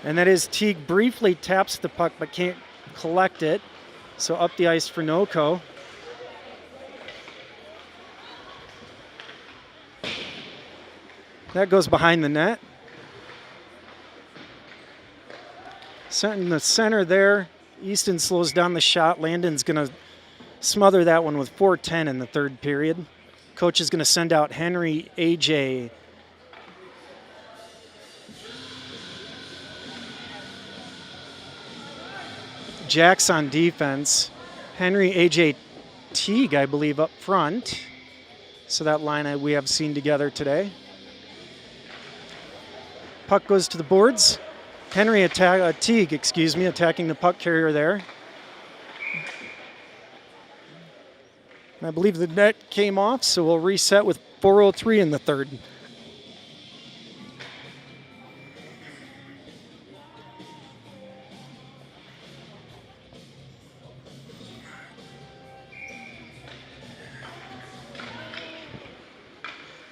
A: And that is Teague briefly taps the puck but can't collect it. So up the ice for NOCO. That goes behind the net. Set in the center there. Easton slows down the shot. Landon's going to smother that one with 4:10 in the third period. Coach is going to send out Henry, AJ. Jack's on defense. Henry, AJ, Teague, I believe, up front. So that line we have seen together today. Puck goes to the boards. Henry Teague, attacking the puck carrier there. And I believe the net came off, so we'll reset with 4:03 in the third.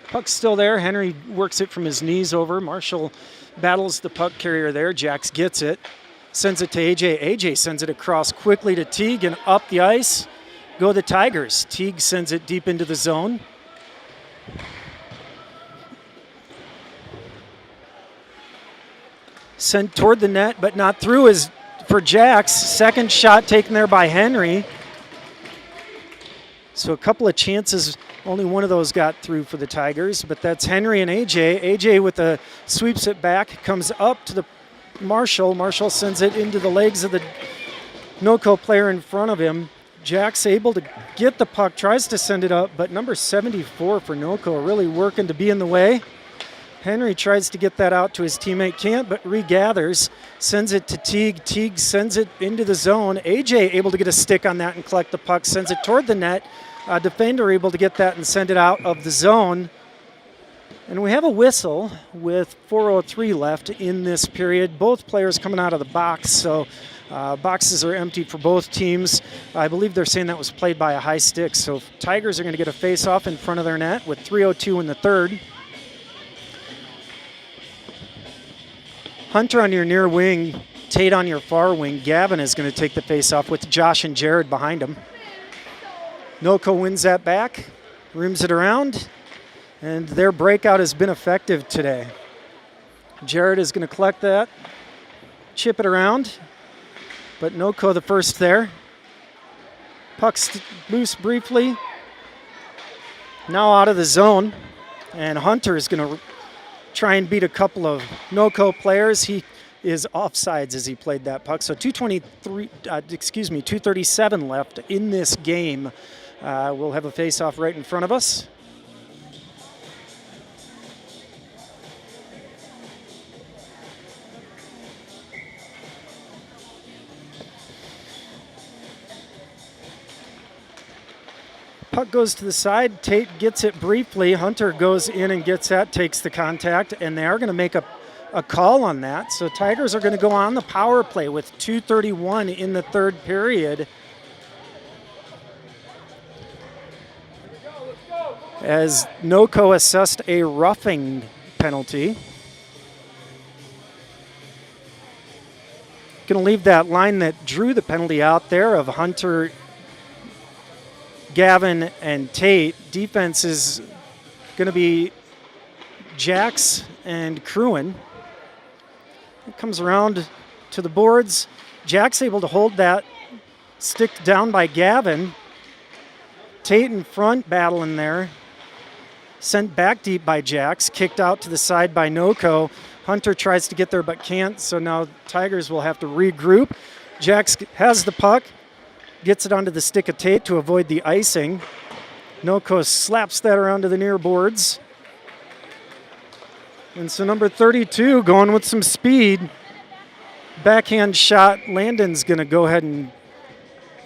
A: Puck's still there. Henry works it from his knees over. Marshall battles the puck carrier there. Jax gets it. Sends it to AJ. AJ sends it across quickly to Teague and up the ice. Go the Tigers. Teague sends it deep into the zone. Sent toward the net, but not through is for Jax. Second shot taken there by Henry. So a couple of chances. Only one of those got through for the Tigers, but that's Henry and AJ. AJ with the sweeps it back, comes up to the Marshall. Marshall sends it into the legs of the NOCO player in front of him. Jack's able to get the puck, tries to send it up, but number 74 for NOCO really working to be in the way. Henry tries to get that out to his teammate, can't, but regathers, sends it to Teague. Teague sends it into the zone. AJ able to get a stick on that and collect the puck, sends it toward the net. Defender able to get that and send it out of the zone. And we have a whistle with 4:03 left in this period. Both players coming out of the box, so boxes are empty for both teams. I believe they're saying that was played by a high stick, so Tigers are going to get a face-off in front of their net with 3:02 in the third. Hunter on your near wing, Tate on your far wing. Gavin is going to take the face-off with Josh and Jared behind him. NOCO wins that back, rims it around, and their breakout has been effective today. Jared is going to collect that, chip it around, but NOCO the first there. Puck's loose briefly, now out of the zone, and Hunter is going to try and beat a couple of NOCO players. He is offsides as he played that puck, so 2:37 left in this game. We'll have a face-off right in front of us. Puck goes to the side. Tate gets it briefly. Hunter goes in and gets that, takes the contact, and they are going to make a call on that. So Tigers are going to go on the power play with 2:31 in the third period. As NOCO assessed a roughing penalty. Going to leave that line that drew the penalty out there of Hunter, Gavin, and Tate. Defense is going to be Jax and Cruin. It comes around to the boards. Jack's able to hold that stick down by Gavin. Tate in front battling there. Sent back deep by Jax. Kicked out to the side by NOCO. Hunter tries to get there but can't, so now Tigers will have to regroup. Jax has the puck. Gets it onto the stick of Tate to avoid the icing. NOCO slaps that around to the near boards. And so number 32 going with some speed. Backhand shot. Landon's going to go ahead and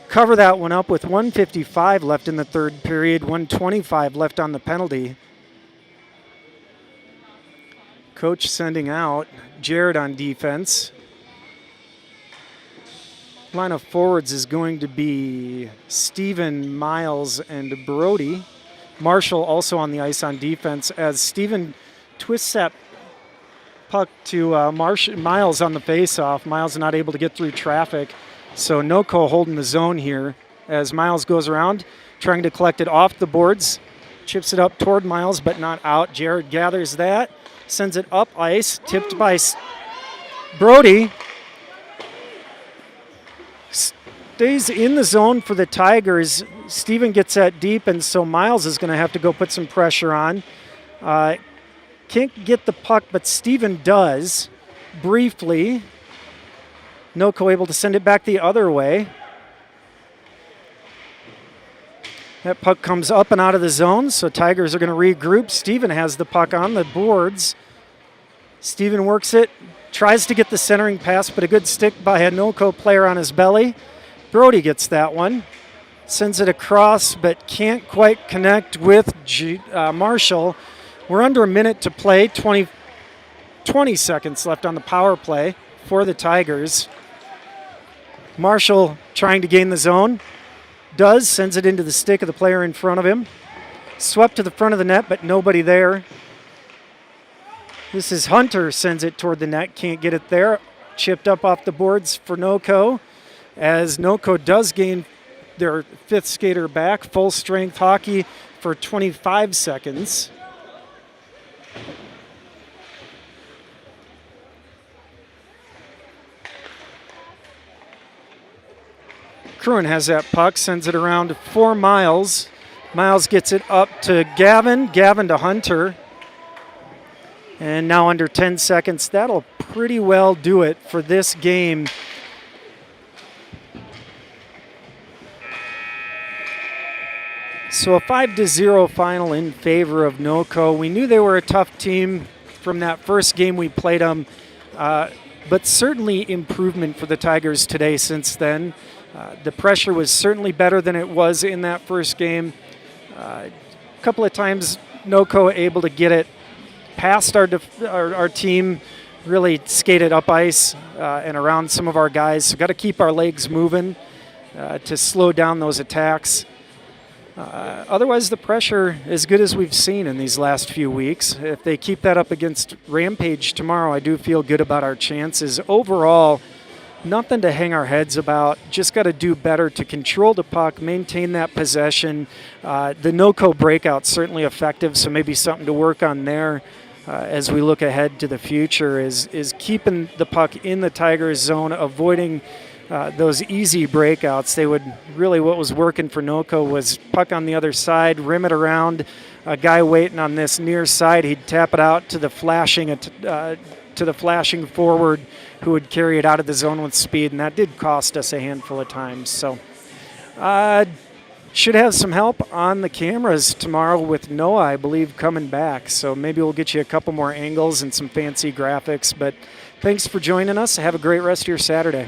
A: cover that one up with 1:55 left in the third period, 1:25 left on the penalty. Coach sending out Jared on defense. Line of forwards is going to be Steven, Miles, and Brody. Marshall also on the ice on defense as Steven twists that puck to Miles on the faceoff. Miles not able to get through traffic. So NOCO holding the zone here as Miles goes around, trying to collect it off the boards. Chips it up toward Miles, but not out. Jared gathers that, sends it up ice, tipped by Brody. Stays in the zone for the Tigers. Steven gets that deep, and so Miles is going to have to go put some pressure on. Can't get the puck, but Steven does briefly. NOCO able to send it back the other way. That puck comes up and out of the zone, so Tigers are going to regroup. Steven has the puck on the boards. Steven works it, tries to get the centering pass, but a good stick by a NOCO player on his belly. Brody gets that one, sends it across, but can't quite connect with Marshall. We're under a minute to play, 20 seconds left on the power play for the Tigers. Marshall trying to gain the zone. Does, sends it into the stick of the player in front of him. Swept to the front of the net, but nobody there. This is Hunter, sends it toward the net, can't get it there. Chipped up off the boards for NOCO, as NOCO does gain their fifth skater back. Full strength hockey for 25 seconds. Cruin has that puck, sends it around for Miles. Miles gets it up to Gavin. Gavin to Hunter. And now under 10 seconds. That'll pretty well do it for this game. So a 5-0 final in favor of NOCO. We knew they were a tough team from that first game we played them, but certainly improvement for the Tigers today since then. The pressure was certainly better than it was in that first game. A couple of times NOCO able to get it past our team, really skated up ice and around some of our guys. So got to keep our legs moving to slow down those attacks. Otherwise, the pressure as good as we've seen in these last few weeks. If they keep that up against Rampage tomorrow, I do feel good about our chances. Overall, nothing to hang our heads about. Just got to do better to control the puck, maintain that possession. The NOCO breakout certainly effective, so maybe something to work on there as we look ahead to the future is keeping the puck in the Tigers zone, avoiding those easy breakouts. What was working for NOCO was puck on the other side, rim it around, a guy waiting on this near side. He'd tap it out to the flashing forward, who would carry it out of the zone with speed, and that did cost us a handful of times. So should have some help on the cameras tomorrow with Noah, I believe, coming back. So maybe we'll get you a couple more angles and some fancy graphics. But thanks for joining us. Have a great rest of your Saturday.